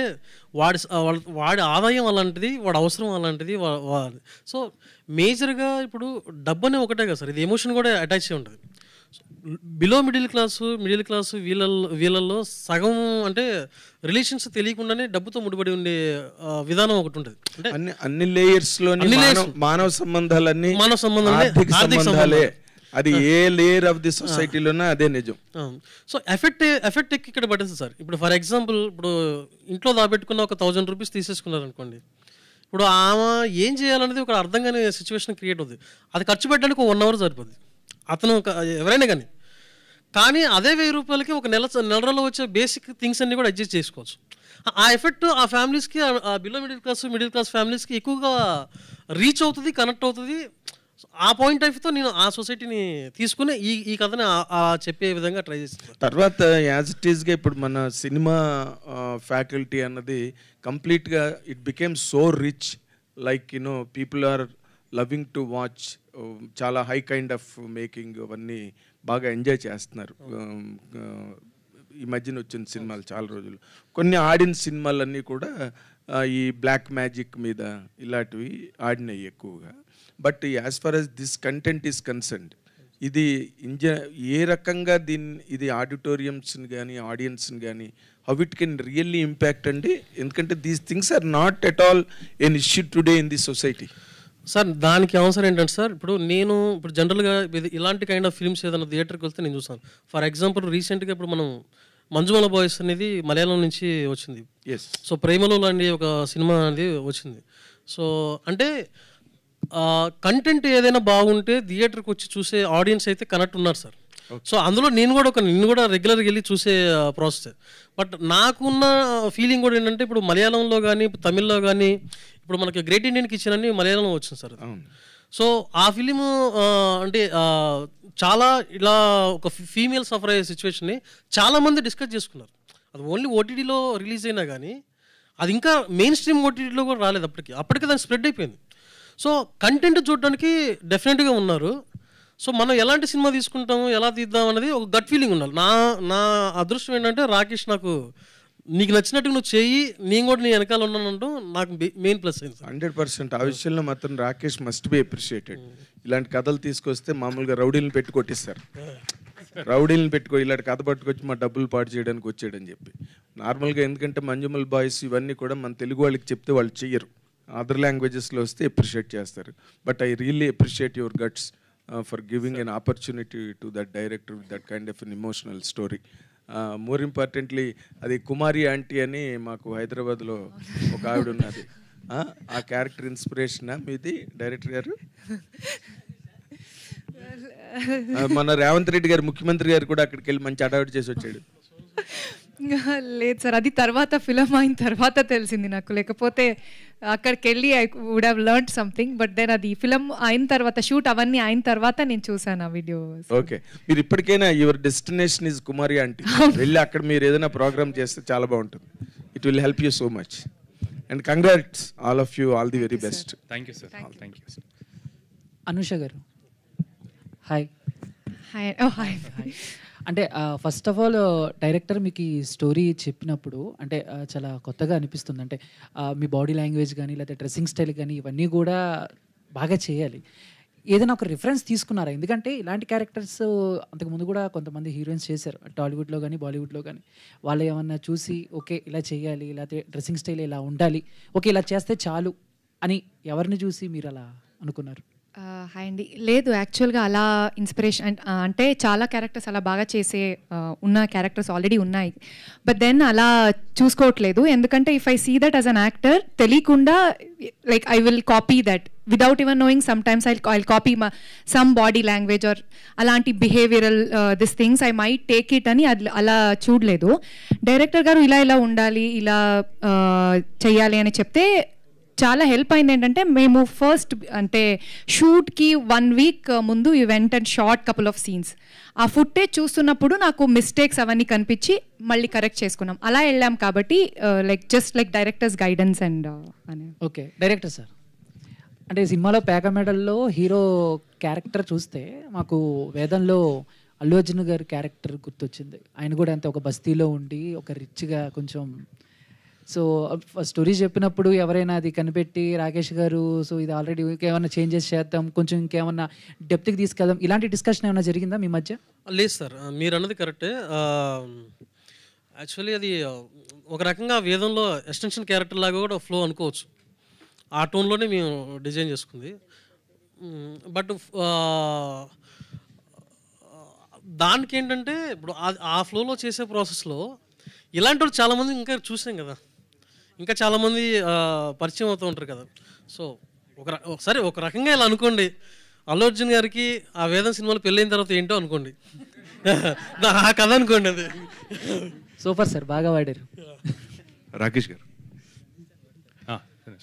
వాడి ఆదాయం అలాంటిది, వాడి అవసరం అలాంటిది. సో మేజర్గా ఇప్పుడు డబ్బు అనే ఒకటే కదా సార్, ఇది ఎమోషన్ కూడా అటాచ్ అయి ఉంటుంది. బిలో మిడిల్ క్లాసు వీళ్ళల్లో సగం అంటే రిలేషన్స్ తెలియకుండానే డబ్బుతో ముడిపడి ఉండే విధానం ఒకటి ఉంటుంది. అంటే అన్ని లేయర్స్లోని మానవ సంబంధాలన్నీ ఆర్థిక సంబంధాలే. అది ఏ లేయర్ ఆఫ్ ది సొసైటీలోనే అదే నిజం. సో ఎఫెక్ట్ ఇక్కడ పడుతుంది సార్. ఇప్పుడు ఫర్ ఎగ్జాంపుల్, ఇప్పుడు ఇంట్లో దాబెట్టుకున్న ఒక 1000 రూపీస్ తీసేసుకున్నారు అనుకోండి, ఇప్పుడు ఆమె ఏం చేయాలనేది ఒక అర్థం కాని సిచ్యువేషన్ క్రియేట్ అవుతుంది. అది ఖర్చు పెట్టడానికి 1 అవర్ సరిపోద్ది అతను ఎవరైనా కానీ అదే 1000 రూపాయలకి ఒక నెలలో వచ్చే బేసిక్ థింగ్స్ అన్ని కూడా అడ్జస్ట్ చేసుకోవచ్చు. ఆ ఎఫెక్ట్ ఆ ఫ్యామిలీస్కి, ఆ బిలో మిడిల్ క్లాస్ ఫ్యామిలీస్కి ఎక్కువగా రీచ్ అవుతుంది, కనెక్ట్ అవుతుంది. ఆ పాయింట్ ఆఫ్ వ్యూతో నేను ఆ సొసైటీని తీసుకుని ఈ కథని చెప్పే విధంగా ట్రై చేస్తాను. తర్వాత యాజ్ ఇట్ ఈస్గా ఇప్పుడు మన సినిమా ఫ్యాకల్టీ అన్నది కంప్లీట్గా it became so rich, like you know people are loving to watch. చాలా హై కైండ్ ఆఫ్ మేకింగ్ అవన్నీ బాగా ఎంజాయ్ చేస్తున్నారు. ఈ మధ్యన వచ్చిన సినిమాలు చాలా రోజులు కొన్ని ఆడిన సినిమాలన్నీ కూడా ఈ బ్లాక్ మ్యాజిక్ మీద ఇలాంటివి ఆడినాయి ఎక్కువగా. But as far as this content is concerned, ఇది ఏ రకంగా ఇది ఆడిటోరియంస్ని కానీ ఆడియన్స్ని కానీ how it can really impact అండి? ఎందుకంటే these things are not at all an issue today in the society. Sir దానికి ఆన్సర్ ఏంటంటే సార్, ఇప్పుడు జనరల్గా ఇలాంటి కైండ్ ఆఫ్ ఫిల్మ్స్ ఏదైనా థియేటర్కి వెళ్తే నేను చూసాను. ఫర్ ఎగ్జాంపుల్ రీసెంట్గా ఇప్పుడు మనం మంజుమల బాయ్స్ అనేది మలయాళం నుంచి వచ్చింది. సో ప్రేమలో లాంటి ఒక సినిమా అనేది వచ్చింది. సో అంటే కంటెంట్ ఏదైనా బాగుంటే థియేటర్కి వచ్చి చూసే ఆడియన్స్ అయితే కనెక్ట్ ఉన్నారు సార్. సో అందులో నిన్ను కూడా రెగ్యులర్గా వెళ్ళి చూసే ప్రాసెస్. బట్ నాకున్న ఫీలింగ్ కూడా ఏంటంటే, ఇప్పుడు మలయాళంలో కానీ తమిళ్లో కానీ ఇప్పుడు మనకి గ్రేట్ ఇండియన్ కిచెన్ అని మలయాళంలో వచ్చింది సార్. సో ఆ ఫిలిం అంటే చాలా ఇలా ఒక ఫీమేల్ సఫర్ అయ్యే సిచ్యువేషన్ని చాలామంది డిస్కస్ చేసుకున్నారు. అది ఓన్లీ ఓటీటీలో రిలీజ్ అయినా కానీ అది ఇంకా మెయిన్ స్ట్రీమ్ ఓటీటీలో కూడా రాలేదు. అప్పటికే దాన్ని స్ప్రెడ్ అయిపోయింది. సో కంటెంట్ చూడడానికి డెఫినెట్గా ఉన్నారు. సో మనం ఎలాంటి సినిమా తీసుకుంటాము, ఎలా తీద్దాం అనేది ఒక గట్ ఫీలింగ్ ఉండాలి. నా అదృష్టం ఏంటంటే, రాకేష్ నాకు నీకు నచ్చినట్టు నువ్వు చెయ్యి, నేను కూడా నీ వెనకాల ఉన్నానంటూ నాకు మెయిన్ ప్లస్ అయింది. 100% ఆ విషయంలో మాత్రం రాకేష్ మస్ట్ బి అప్రిషియేటెడ్. ఇలాంటి కథలు తీసుకొస్తే మామూలుగా రౌడీలను పెట్టి కొట్టిస్తారు. రౌడీలను పెట్టుకో ఇలాంటి కథ పట్టుకొచ్చి మా డబ్బులు పాటు చేయడానికి వచ్చాడని చెప్పి. నార్మల్గా ఎందుకంటే మంజుమల్ బాయ్స్ ఇవన్నీ కూడా మన తెలుగు వాళ్ళకి చెప్తే వాళ్ళు చెయ్యరు, అదర్ లాంగ్వేజెస్లో వస్తే అప్రిషియేట్ చేస్తారు. But I really appreciate your guts for giving an opportunity to that director with that kind of N emotional story. More importantly అది కుమారి ఆంటీ అని మాకు హైదరాబాద్లో ఒక ఆవిడ ఉన్నది. ఆ క్యారెక్టర్ ఇన్స్పిరేషనా మీది డైరెక్టర్ గారు? మన రేవంత్ రెడ్డి గారు ముఖ్యమంత్రి గారు కూడా అక్కడికి వెళ్ళి మంచి అడావిడి చేసి వచ్చాడు. లేదు సార్, అది తర్వాత ఫిలం అయిన తర్వాత తెలిసింది నాకు. లేకపోతే అక్కడికి వెళ్ళి I would have learned something. But then అది ఫిలం అయిన తర్వాత, షూట్ అవన్నీ అయిన తర్వాత నేను చూసాను ఆ వీడియో. ఓకే, మీరు ఇప్పటికైనా your destination is Kumari aunty. వెళ్ళి అక్కడ మీరు ఏదైనా ప్రోగ్రామ్ చేస్తే చాలా బాగుంటుంది. It will help you so much. And congrats all of you, all the very best. Thank you sir. Thank you. Anusha గారు హాయ్. హాయ్. హాయ్. అంటే ఫస్ట్ ఆఫ్ ఆల్ డైరెక్టర్ మీకు ఈ స్టోరీ చెప్పినప్పుడు అంటే చాలా కొత్తగా అనిపిస్తుంది. అంటే మీ బాడీ లాంగ్వేజ్ కానీ లేకపోతే డ్రెస్సింగ్ స్టైల్ కానీ ఇవన్నీ కూడా బాగా చేయాలి. ఏదైనా ఒక రిఫరెన్స్ తీసుకున్నారా? ఎందుకంటే ఇలాంటి క్యారెక్టర్స్ అంతకుముందు కూడా కొంతమంది హీరోయిన్స్ చేశారు టాలీవుడ్లో కానీ బాలీవుడ్లో కానీ. వాళ్ళు ఏమన్నా చూసి ఓకే ఇలా చేయాలి, లేకపోతే డ్రెస్సింగ్ స్టైల్ ఇలా ఉండాలి, ఓకే ఇలా చేస్తే చాలు అని ఎవరిని చూసి మీరు అలా అనుకున్నారు? హాయ్ అండి. లేదు, యాక్చువల్గా అలా ఇన్స్పిరేషన్ అంటే చాలా క్యారెక్టర్స్ అలా బాగా చేసే ఉన్న క్యారెక్టర్స్ ఆల్రెడీ ఉన్నాయి. బట్ దెన్ అలా చూసుకోవట్లేదు. ఎందుకంటే if I see that as an actor తెలియకుండా like I will copy that without even knowing sometimes I copy some body language or అలాంటి behavioural this things I might take it అని అలా చూడలేదు. Director గారు ఇలా ఇలా ఉండాలి, ఇలా చెయ్యాలి అని చెప్తే చాలా హెల్ప్ అయింది. ఏంటంటే మేము ఫస్ట్ అంటే షూట్కి 1 week ముందు you went and short couple of scenes. ఆ ఫుటేజ్ చూస్తున్నప్పుడు నాకు మిస్టేక్స్ అవన్నీ కనిపించి మళ్ళీ కరెక్ట్ చేసుకున్నాం. అలా వెళ్ళాం కాబట్టి like just like directors guidance and అని. ఓకే డైరెక్టర్ సార్, అంటే సినిమాలో పేక మెడల్లో హీరో క్యారెక్టర్ చూస్తే మాకు వేదంలో అల్లు అర్జున్ గారి క్యారెక్టర్ గుర్తొచ్చింది. ఆయన కూడా అంతే ఒక బస్తీలో ఉండి ఒక రిచ్గా కొంచెం. సో స్టోరీ చెప్పినప్పుడు ఎవరైనా అది కనిపెట్టి రాకేష్ గారు సో ఇది ఆల్రెడీ ఇంకేమైనా చేంజెస్ చేద్దాం, కొంచెం ఇంకేమన్నా డెప్త్కి తీసుకెళ్దాం, ఇలాంటి డిస్కషన్ ఏమైనా జరిగిందా మీ మధ్య? లేదు సార్, మీరు అన్నది కరెక్టే. యాక్చువల్లీ అది ఒక రకంగా వేదంలో ఎక్స్టెన్షన్ క్యారెక్టర్ లాగా కూడా ఫ్లో అనుకోవచ్చు. ఆ టోన్లోనే మేము డిజైన్ చేసుకుంది. బట్ దానికి ఏంటంటే ఇప్పుడు ఆ ఫ్లోలో చేసే ప్రాసెస్లో ఇలాంటి వాళ్ళు చాలామంది ఇంకా చూసాం కదా, ఇంకా చాలామంది పరిచయం అవుతూ ఉంటారు కదా. సో ఒకసారి ఒక రకంగా ఇలా అనుకోండి, అల్లు అర్జున్ గారికి ఆ వేదం సినిమాలో పెళ్ళైన తర్వాత ఏంటో అనుకోండి, ఆ కథ అనుకోండి. అది సూపర్ సార్, బాగా వాడారు. రాకేష్ గారు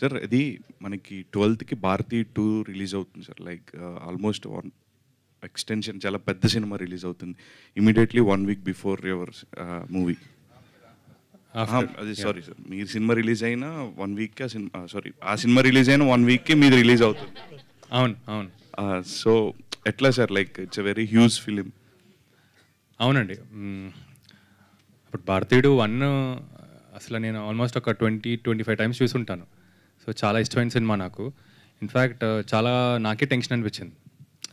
సార్, ఇది మనకి 12th భారతీ 2 రిలీజ్ అవుతుంది సార్. లైక్ ఆల్మోస్ట్ 1 ఎక్స్టెన్షన్, చాలా పెద్ద సినిమా రిలీజ్ అవుతుంది immediately 1 week before your movie. అది సారీ సార్, మీ సినిమా రిలీజ్ అయిన 1 week ఆ సినిమా రిలీజ్ అయిన 1 weekకే మీది రిలీజ్ అవుతుంది. అవును అవును. సో ఎట్లా sir, like it's a very huge film. అవునండి. ఇప్పుడు భారతీయుడు 1 అసలు నేను ఆల్మోస్ట్ ఒక 20-25 times చూసుంటాను. సో చాలా ఇష్టమైన సినిమా నాకు. ఇన్ఫ్యాక్ట్ చాలా నాకే టెన్షన్ అనిపించింది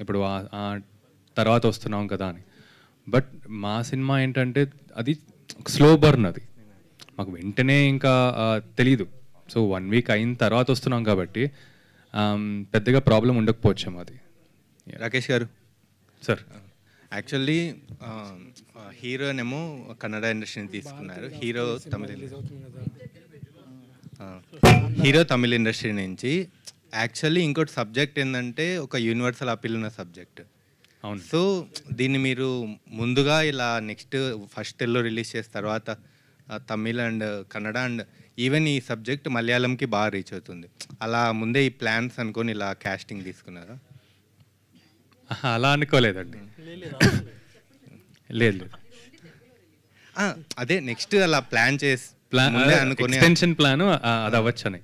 ఇప్పుడు ఆ తర్వాత వస్తున్నాం కదా అని. బట్ మా సినిమా ఏంటంటే అది స్లో బర్న్, అది మాకు వెంటనే ఇంకా తెలీదు. సో 1 week అయిన తర్వాత వస్తున్నాం కాబట్టి పెద్దగా ప్రాబ్లం ఉండకపోవచ్చాము. అది రాకేష్ గారు సార్, యాక్చువల్లీ హీరోనేమో కన్నడ ఇండస్ట్రీని తీసుకున్నారు, హీరో తమిళ ఇండస్ట్రీ నుంచి. యాక్చువల్లీ ఇంకోటి సబ్జెక్ట్ ఏంటంటే ఒక యూనివర్సల్ అపీల్ ఉన్న సబ్జెక్ట్. అవును. సో దీన్ని మీరు ముందుగా ఇలా నెక్స్ట్ ఫస్ట్ తెలుగులో రిలీజ్ చేసిన తర్వాత Tamil and Kannada and even ఈ సబ్జెక్ట్ మలయాళంకి బాగా రీచ్ అవుతుంది, అలా ముందే ఈ ప్లాన్స్ అనుకొని ఇలా కాస్టింగ్ తీసుకున్నారా? అలా అనుకోలేదండి. లేదు, అదే నెక్స్ట్ అలా ప్లాన్ చేసి ఎక్స్టెన్షన్ ప్లాన్ అది అవ్వచ్చని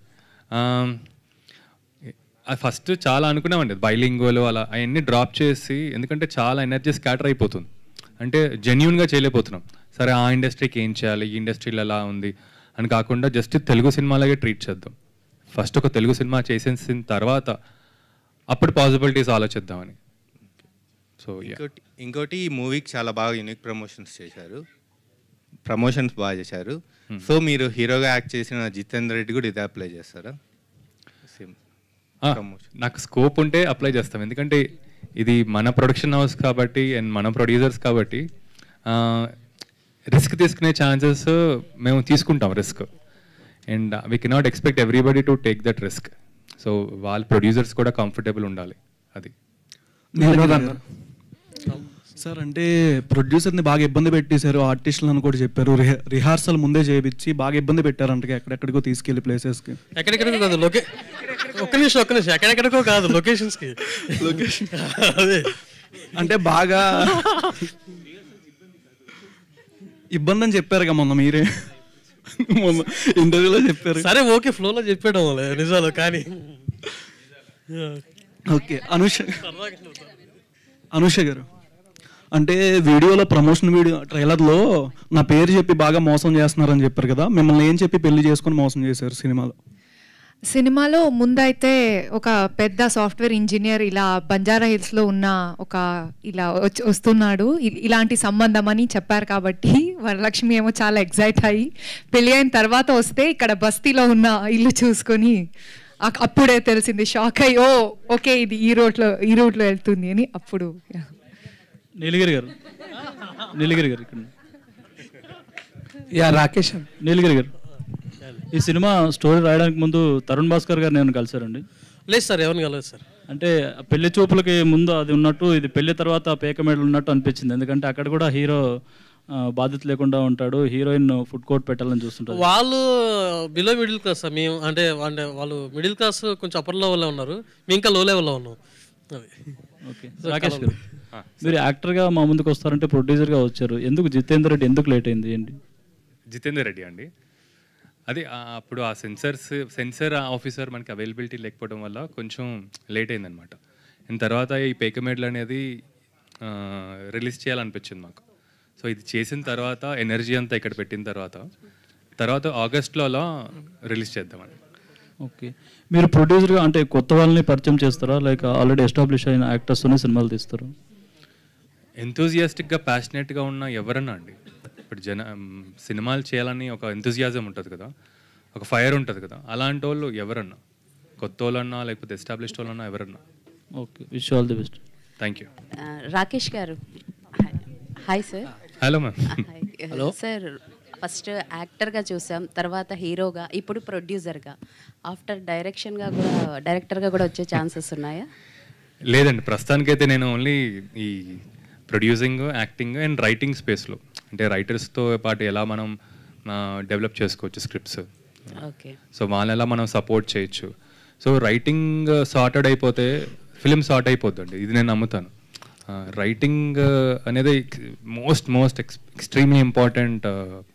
ఫస్ట్ చాలా అనుకున్నామండి. బైలింగ్వల్ అలా అవన్నీ డ్రాప్ చేసి, ఎందుకంటే చాలా ఎనర్జీ స్కాటర్ అయిపోతుంది, అంటే జెన్యూన్గా చేయలేకపోతున్నాం. సరే ఆ ఇండస్ట్రీకి ఏం చేయాలి, ఈ ఇండస్ట్రీలో ఎలా ఉంది అని కాకుండా జస్ట్ తెలుగు సినిమాలాగే ట్రీట్ చేద్దాం. ఫస్ట్ ఒక తెలుగు సినిమా చేసేసిన తర్వాత అప్పుడు పాసిబిలిటీస్ ఆలోచిద్దామని. సో ఇంకోటి ఈ మూవీకి చాలా బాగా యూనిక్ ప్రమోషన్స్ బాగా చేశారు. సో మీరు హీరోగా యాక్ట్ చేసిన జితేందర్ రెడ్డి కూడా ఇదే అప్లై చేస్తారా? నాకు స్కోప్ ఉంటే అప్లై చేస్తాం, ఎందుకంటే ఇది మన ప్రొడక్షన్ హౌస్ కాబట్టి అండ్ మన ప్రొడ్యూసర్స్ కాబట్టి రిస్క్ తీసుకునే ఛాన్సెస్ మేము తీసుకుంటాం risk. And we cannot expect everybody to take that risk. So వాళ్ళ ప్రొడ్యూసర్స్ కూడా కంఫర్టబుల్ ఉండాలి. అది సార్, అంటే ప్రొడ్యూసర్ని బాగా ఇబ్బంది పెట్టేశారు, ఆర్టిస్టులను కూడా చెప్పారు, రిహార్సల్ ముందే చేయించి బాగా ఇబ్బంది పెట్టారంట ఎక్కడెక్కడికో తీసుకెళ్లి ప్లేసెస్కి. ఎక్కడెక్కడికో కాదు, ఒక్క నిమిషం ఎక్కడెక్కడికో కాదు, లొకేషన్స్కి. అదే అంటే బాగా ఇబ్బంది అని చెప్పారుగా మొన్న మీరే, మొన్న ఇంటర్వ్యూలో చెప్పారు. సరే ఓకే, ఫ్లోలో చెప్పాడు నిజాలు. కానీ ఓకే అనూష గారు, అంటే వీడియోలో ప్రమోషన్ వీడియో ట్రైలర్లో నా పేరు చెప్పి బాగా మోసం చేస్తున్నారని చెప్పారు కదా, మిమ్మల్ని ఏం చెప్పి పెళ్లి చేసుకొని మోసం చేశారు సినిమాలో? సినిమాలో ముందైతే ఒక పెద్ద సాఫ్ట్వేర్ ఇంజనీర్ ఇలా బంజారా హిల్స్లో ఉన్న ఒక ఇలా వస్తున్నాడు, ఇలాంటి సంబంధం అని చెప్పారు కాబట్టి వరలక్ష్మి ఏమో చాలా ఎగ్జైట్ అయ్యి పెళ్ళి అయిన తర్వాత వస్తే ఇక్కడ బస్తీలో ఉన్న ఇల్లు చూసుకొని అప్పుడే తెలిసింది, షాక్ అయ్యి ఓ ఓకే ఇది ఈ రూట్లో వెళ్తుంది అని. అప్పుడు నీలగిరి గారు ఇక్కడ రాకేష్ నీలగిరి గారు, ఈ సినిమా స్టోరీ రాయడానికి ముందు తరుణ్ భాస్కర్ గారు నేను కలిసారండి? లేదు సార్, ఎవరిని కలలేదు సార్. అంటే పెళ్లి చూపులకి ముందు అది ఉన్నట్టు, ఇది పెళ్లి తర్వాత పేక మేడలు ఉన్నట్టు అనిపించింది. ఎందుకంటే అక్కడ కూడా హీరో బాధ్యత లేకుండా ఉంటాడు, హీరోయిన్ ఫుడ్ కోర్ట్ పెట్టాలని చూస్తుంటారు. వాళ్ళు బిలో మిడిల్ క్లాస్ సార్, మేము అంటే వాళ్ళు మిడిల్ క్లాస్ కొంచెం అప్పర్ లెవెల్లో ఉన్నారు, మేము ఇంకా లో లెవెల్లో ఉన్నాం. అది ఓకే. రాకేష్ గారు, మీరు యాక్టర్గా మా ముందుకు వస్తారంటే ప్రొడ్యూసర్గా వచ్చారు, ఎందుకు జితేందర్ రెడ్డి ఎందుకు లేట్ అయింది ఏంటి? జితేందర్ రెడ్డి అండి, అది అప్పుడు ఆ సెన్సర్ ఆఫీసర్ మనకి అవైలబిలిటీ లేకపోవడం వల్ల కొంచెం లేట్ అయిందనమాట. అండ్ తర్వాత ఈ పేకమేడ్లు అనేది రిలీజ్ చేయాలనిపించింది మాకు. సో ఇది చేసిన తర్వాత ఎనర్జీ అంతా ఇక్కడ పెట్టిన తర్వాత ఆగస్ట్లో అలా రిలీజ్ చేద్దామని. ఓకే. మీరు ప్రొడ్యూసర్గా అంటే కొత్త వాళ్ళని పరిచయం చేస్తారా, లైక్ ఆల్రెడీ ఎస్టాబ్లిష్ అయిన యాక్టర్స్తోనే సినిమాలు తీస్తారా? ఎంతూజియాస్టిక్గా ప్యాషనేట్గా ఉన్న ఎవరన్నా అండి, ఇప్పుడు సినిమాలు చేయాలని ఒక ఎంతూజియాజం ఉంటుంది కదా, ఒక ఫైర్ ఉంటుంది కదా, అలాంటి వాళ్ళు ఎవరన్నా, కొత్త వాళ్ళన్నా లేకపోతే ఎస్టాబ్లిష్డ్ వాళ్ళన్నా ఎవరన్నా. Okay, wish all the best. Thank you. Rakesh garu, hi sir. Hello ma'am. Hello sir, first యాక్టర్గా చూసాం, తర్వాత హీరోగా, ఇప్పుడు ప్రొడ్యూసర్గా, ఆఫ్టర్ డైరెక్టర్గా కూడా వచ్చే ఛాన్సెస్ ఉన్నాయా? లేదండి, ప్రస్తుతానికైతే నేను ఓన్లీ ఈ ప్రొడ్యూసింగ్, యాక్టింగ్ అండ్ రైటింగ్ స్పేస్లో, అంటే రైటర్స్తో పాటు ఎలా మనం డెవలప్ చేసుకోవచ్చు స్క్రిప్ట్స్, సో వాళ్ళని ఎలా మనం సపోర్ట్ చేయొచ్చు. సో రైటింగ్ సార్టెడ్ అయిపోతే ఫిలిం సార్ట్ అయిపోద్దండి, ఇది నేను నమ్ముతాను. రైటింగ్ అనేది మోస్ట్ ఎక్స్ట్రీమ్లీ ఇంపార్టెంట్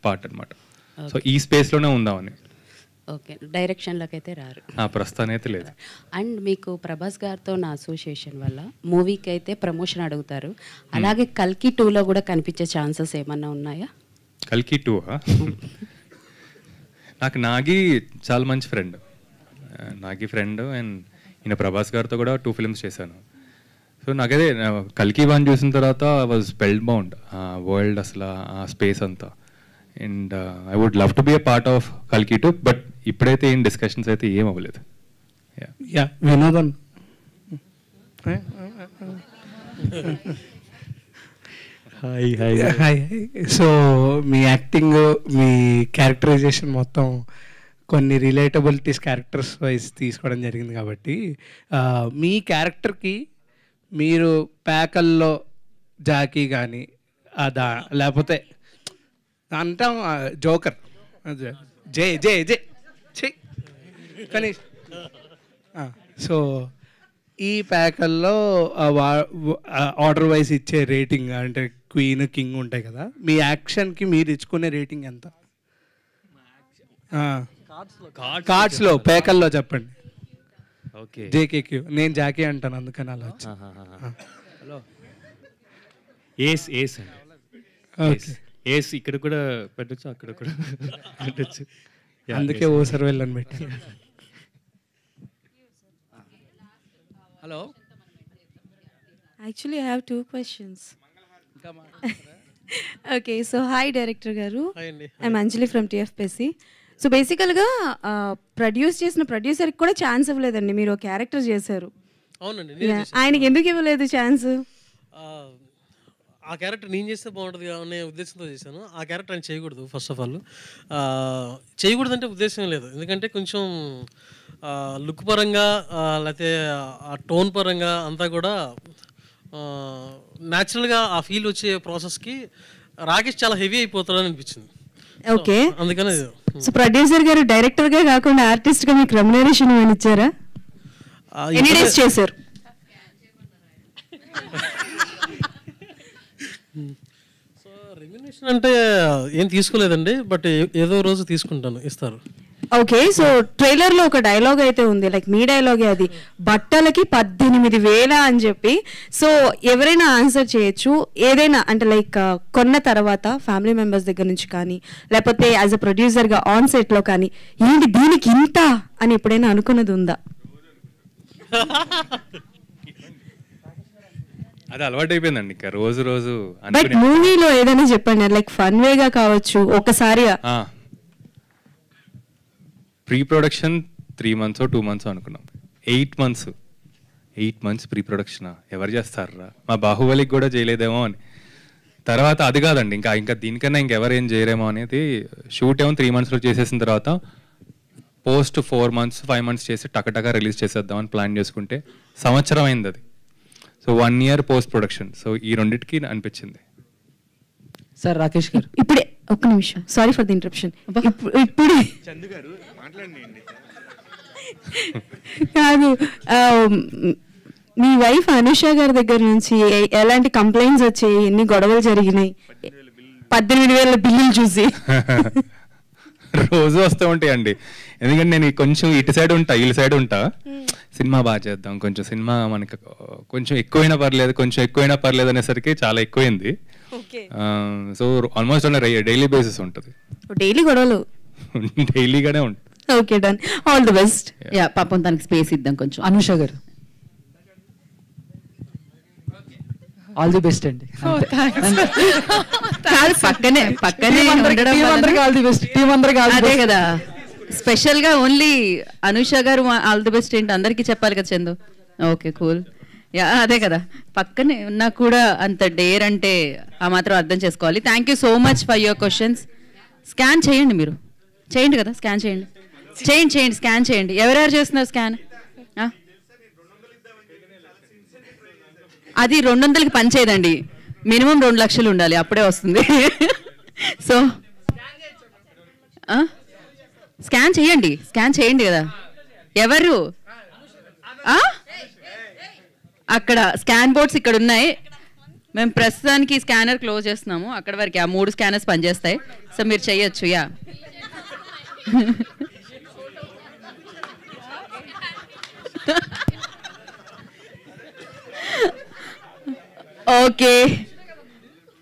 పార్ట్ అనమాట. సో ఈ స్పేస్లోనే ఉందామని. ఓకే, డైరెక్షన్లోకి అయితే రారు ప్రస్తుతానికి అయితే లేదు. అండ్ మీకు ప్రభాస్ గారితో నా అసోసియేషన్ వల్ల మూవీకి అయితే ప్రమోషన్ అడుగుతారు, అలాగే కల్కి 2లో కూడా కనిపించే ఛాన్సెస్ ఏమన్నా ఉన్నాయా? కల్కి 2 నాకు నాగి చాలా మంచి ఫ్రెండ్, అండ్ ఈయన ప్రభాస్ గారితో కూడా 2 ఫిల్మ్స్ చేశాను. సో నాకైతే కల్కి 1 చూసిన తర్వాత వాజ్ స్పెల్ బౌండ్ వరల్డ్, అసలు ఆ స్పేస్ అంతా. And I would love to be a part of కల్కి 2, బట్ ఇప్పుడైతే ఏం డిస్కషన్స్ అయితే ఏం అవ్వలేదు. వినోదన్, హాయ్. సో మీ యాక్టింగ్, మీ క్యారెక్టరైజేషన్ మొత్తం కొన్ని రిలేటబిలిటీస్ క్యారెక్టర్స్ వైజ్ తీసుకోవడం జరిగింది కాబట్టి, మీ క్యారెక్టర్కి మీరు ప్యాకల్లో జాకీ కానీ లేకపోతే అంటాం జోకర్, జే జే జే చె కానీ, సో ఈ ప్యాకల్లో ఆర్డర్ వైజ్ ఇచ్చే రేటింగ్, అంటే క్వీన్, కింగ్ ఉంటాయి కదా, మీ యాక్షన్కి మీరు ఇచ్చుకునే రేటింగ్ ఎంత? కార్డ్స్లో ప్యాకల్లో చెప్పండి. ఓకే, జేకేక్యూ, నేను జాకీ అంటాను అందుకని అలా వచ్చి. హలో, ఏస్ అండి, ఏస్ ఇక్కడ కూడా పెట్టచ్చు, అక్కడ కూడా పెట్టచ్చు, అందుకే ఓ సార్ వెళ్ళని పెట్టి. Hello. Actually, I have 2 questions. Okay, so hi Director Garu. Hi Andi. I'm Anjali from TFPC. So బేసికల్గా ప్రొడ్యూస్ చేసిన ప్రొడ్యూసర్కి కూడా ఛాన్స్ ఇవ్వలేదండి, మీరు క్యారెక్టర్ చేశారు. అవునండి, ఆయనకి ఎందుకు ఇవ్వలేదు ఛాన్స్? ఆ క్యారెక్టర్ నేను చేస్తే బాగుంటుంది అనే ఉద్దేశంతో చేశాను. ఆ క్యారెక్టర్ ఆయన చేయకూడదు. ఫస్ట్ ఆఫ్ ఆల్ చేయకూడదు అంటే ఉద్దేశం లేదు, ఎందుకంటే కొంచెం లుక్ పరంగా లేకపోతే ఆ టోన్ పరంగా అంతా కూడా న్యాచురల్గా ఆ ఫీల్ వచ్చే ప్రాసెస్కి రాకేష్ చాలా హెవీ అయిపోతాడని అనిపించింది. ఓకే, అందుకని సో ప్రొడ్యూసర్ గారు డైరెక్టర్గా కాకుండా ఆర్టిస్ట్గా మీకు రెమ్యునరేషన్ ఏమైనా ఇచ్చారా? ఎన్ని డేస్ చేశారు? సో రెమ్యునరేషన్ అంటే ఏం తీసుకోలేదండి, బట్ ఏదో రోజు తీసుకుంటాను, ఇస్తారు. ఓకే, సో ట్రైలర్ లో ఒక డైలాగ్ అయితే ఉంది, లైక్ మీ డైలాగే అది, బట్టలకి 18,000 అని చెప్పి. సో ఎవరైనా ఆన్సర్ చేయొచ్చు, ఏదైనా అంటే లైక్ కొన్న తర్వాత ఫ్యామిలీ మెంబర్స్ దగ్గర నుంచి కానీ, లేకపోతే యాజ్ అ ప్రొడ్యూసర్ గా ఆన్ సెట్ లో కానీ, ఏంటి దీనికి ఇంత అని ఎప్పుడైనా అనుకున్నది ఉందా? అది అలవాటు అయిపోయిందండి, ఇంకా రోజు రోజు బట్ మూవీలో ఏదైనా చెప్పండి, లైక్ ఫన్ వేగా కావచ్చు ఒకసారి. ప్రీ ప్రొడక్షన్ 3 months 2 months అనుకున్నాం, 8 months ప్రీ ప్రొడక్షన్ ఎవరు చేస్తారా, మా బాహుబలికి కూడా చేయలేదేమో అని. తర్వాత అది కాదండి, ఇంకా దీనికన్నా ఇంకెవరు ఏం చేయరేమో అనేది. షూట్ ఏమో 3 monthsలో చేసేసిన తర్వాత పోస్ట్ 4 months 5 months చేసి టకటగా రిలీజ్ చేసేద్దామని ప్లాన్ చేసుకుంటే సంవత్సరం అయింది అది. So 1 year post production. So ఈ రెండింటికి అనిపించింది. సార్ రాకేష్ గారు, ఇప్పుడే ఒక్క నిమిషం, సారీ ఫర్ ది ఇంటరప్షన్. ఇప్పుడే కాదు, మీ వైఫ్ అనుష గారి దగ్గర నుంచి ఎలాంటి కంప్లైంట్స్ వచ్చాయి, ఎన్ని గొడవలు జరిగినాయి 18,000 బిల్లులు చూసి? రోజు వస్తూ ఉంటాయండి, ఎందుకంటే నేను కొంచెం ఇటు సైడ్ ఉంటా, వీళ్ళ సైడ్ ఉంటా. సినిమా బాగా చేద్దాం, కొంచెం సినిమా మనకి కొంచెం ఎక్కువైనా పర్లేదు అనేసరికి చాలా ఎక్కువైంది. So almost on daily basis ఉంటుంది, డైలీ గొడవలు డైలీగానే ఉంటుంది. Okay, done, all the best. Yeah, పాపం తనకి స్పేస్ ఇద్దాం కొంచెం. అనుష గారు, ఆల్ ది బెస్ట్ అండి. పక్కనే అదే కదా, స్పెషల్ గా ఓన్లీ అనుష గారు ఆల్ ది బెస్ట్ ఏంటి అందరికీ చెప్పాలి కదా చందు. Okay, cool. యా, అదే కదా, పక్కనే ఉన్నా కూడా అంత డేర్ అంటే ఆ మాత్రం అర్థం చేసుకోవాలి. Thank you so much for your questions. Scan చేయండి, మీరు చేయండి కదా, స్కాన్ చేయండి, స్కాన్ చేయండి. ఎవరెవరు చేస్తున్నారు స్కాన్? అది 200కి పనిచేయదండి, మినిమం 2 లక్షలు ఉండాలి, అప్పుడే వస్తుంది. సో స్కాన్ చేయండి కదా. ఎవరు అక్కడ స్కాన్ బోర్డ్స్ ఇక్కడ ఉన్నాయి, మేము ప్రస్తుతానికి స్కానర్ క్లోజ్ చేస్తున్నాము, అక్కడ వరకు ఆ 3 స్కానర్స్ పనిచేస్తాయి. సో మీరు చెయ్యొచ్చు. Yeah, okay.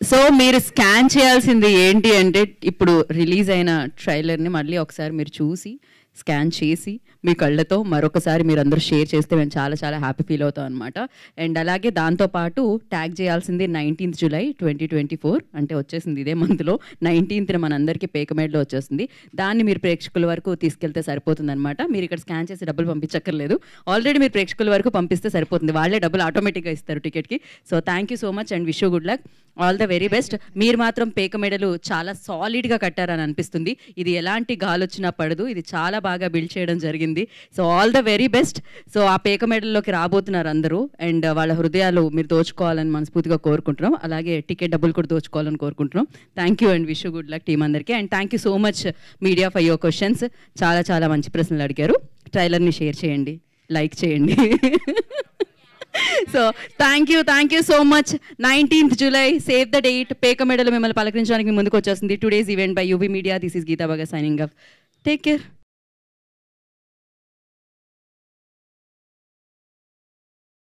సో మీరు స్కాన్ చేయాల్సింది ఏంటి అంటే, ఇప్పుడు రిలీజ్ అయిన ట్రైలర్ని మళ్ళీ ఒకసారి మీరు చూసి స్కాన్ చేసి మీ కళ్ళతో మరొకసారి మీరు అందరూ షేర్ చేస్తే మేము చాలా చాలా హ్యాపీ ఫీల్ అవుతాం అనమాట. అండ్ అలాగే దాంతోపాటు ట్యాగ్ చేయాల్సింది 19th July 2024, అంటే వచ్చేసింది ఇదే మంత్లో 19th మనందరికీ పేకమేడ్లో వచ్చేస్తుంది. దాన్ని మీరు ప్రేక్షకుల వరకు తీసుకెళ్తే సరిపోతుంది అనమాట. మీరు ఇక్కడ స్కాన్ చేసి డబ్బులు పంపించక్కర్లేదు, ఆల్రెడీ మీరు ప్రేక్షకుల వరకు పంపిస్తే సరిపోతుంది, వాళ్ళే డబ్బులు ఆటోమేటిక్గా ఇస్తారు టికెట్కి. So thank you so much and wish you good luck, all the very best. మీరు మాత్రం పేకమేడలు చాలా సాలిడ్గా కట్టారని అనిపిస్తుంది, ఇది ఎలాంటి గాలి వచ్చినా పడదు, ఇది చాలా బాగా బిల్డ్ చేయడం జరిగింది. So all the very best. So ఆ పేక మెడల్లోకి రాబోతున్నారు అందరూ, అండ్ వాళ్ళ హృదయాలు మీరు దోచుకోవాలని మనస్ఫూర్తిగా కోరుకుంటున్నాం, అలాగే టికెట్ డబ్బులు కూడా దోచుకోవాలని కోరుకుంటున్నాం. Thank you and wish you good luck team అందరికీ. And thank you so much media for your questions, చాలా చాలా మంచి ప్రశ్నలు అడిగారు. ట్రైలర్ని షేర్ చేయండి, లైక్ చేయండి. So thank you so much. 19th July, save the date. పేక మెడలు మిమ్మల్ని పలకరించడానికి ముందుకు వచ్చేస్తుంది. Today's event by U B media. This is Geetha బాగా సైనింగ్ ఆఫ్. Take care.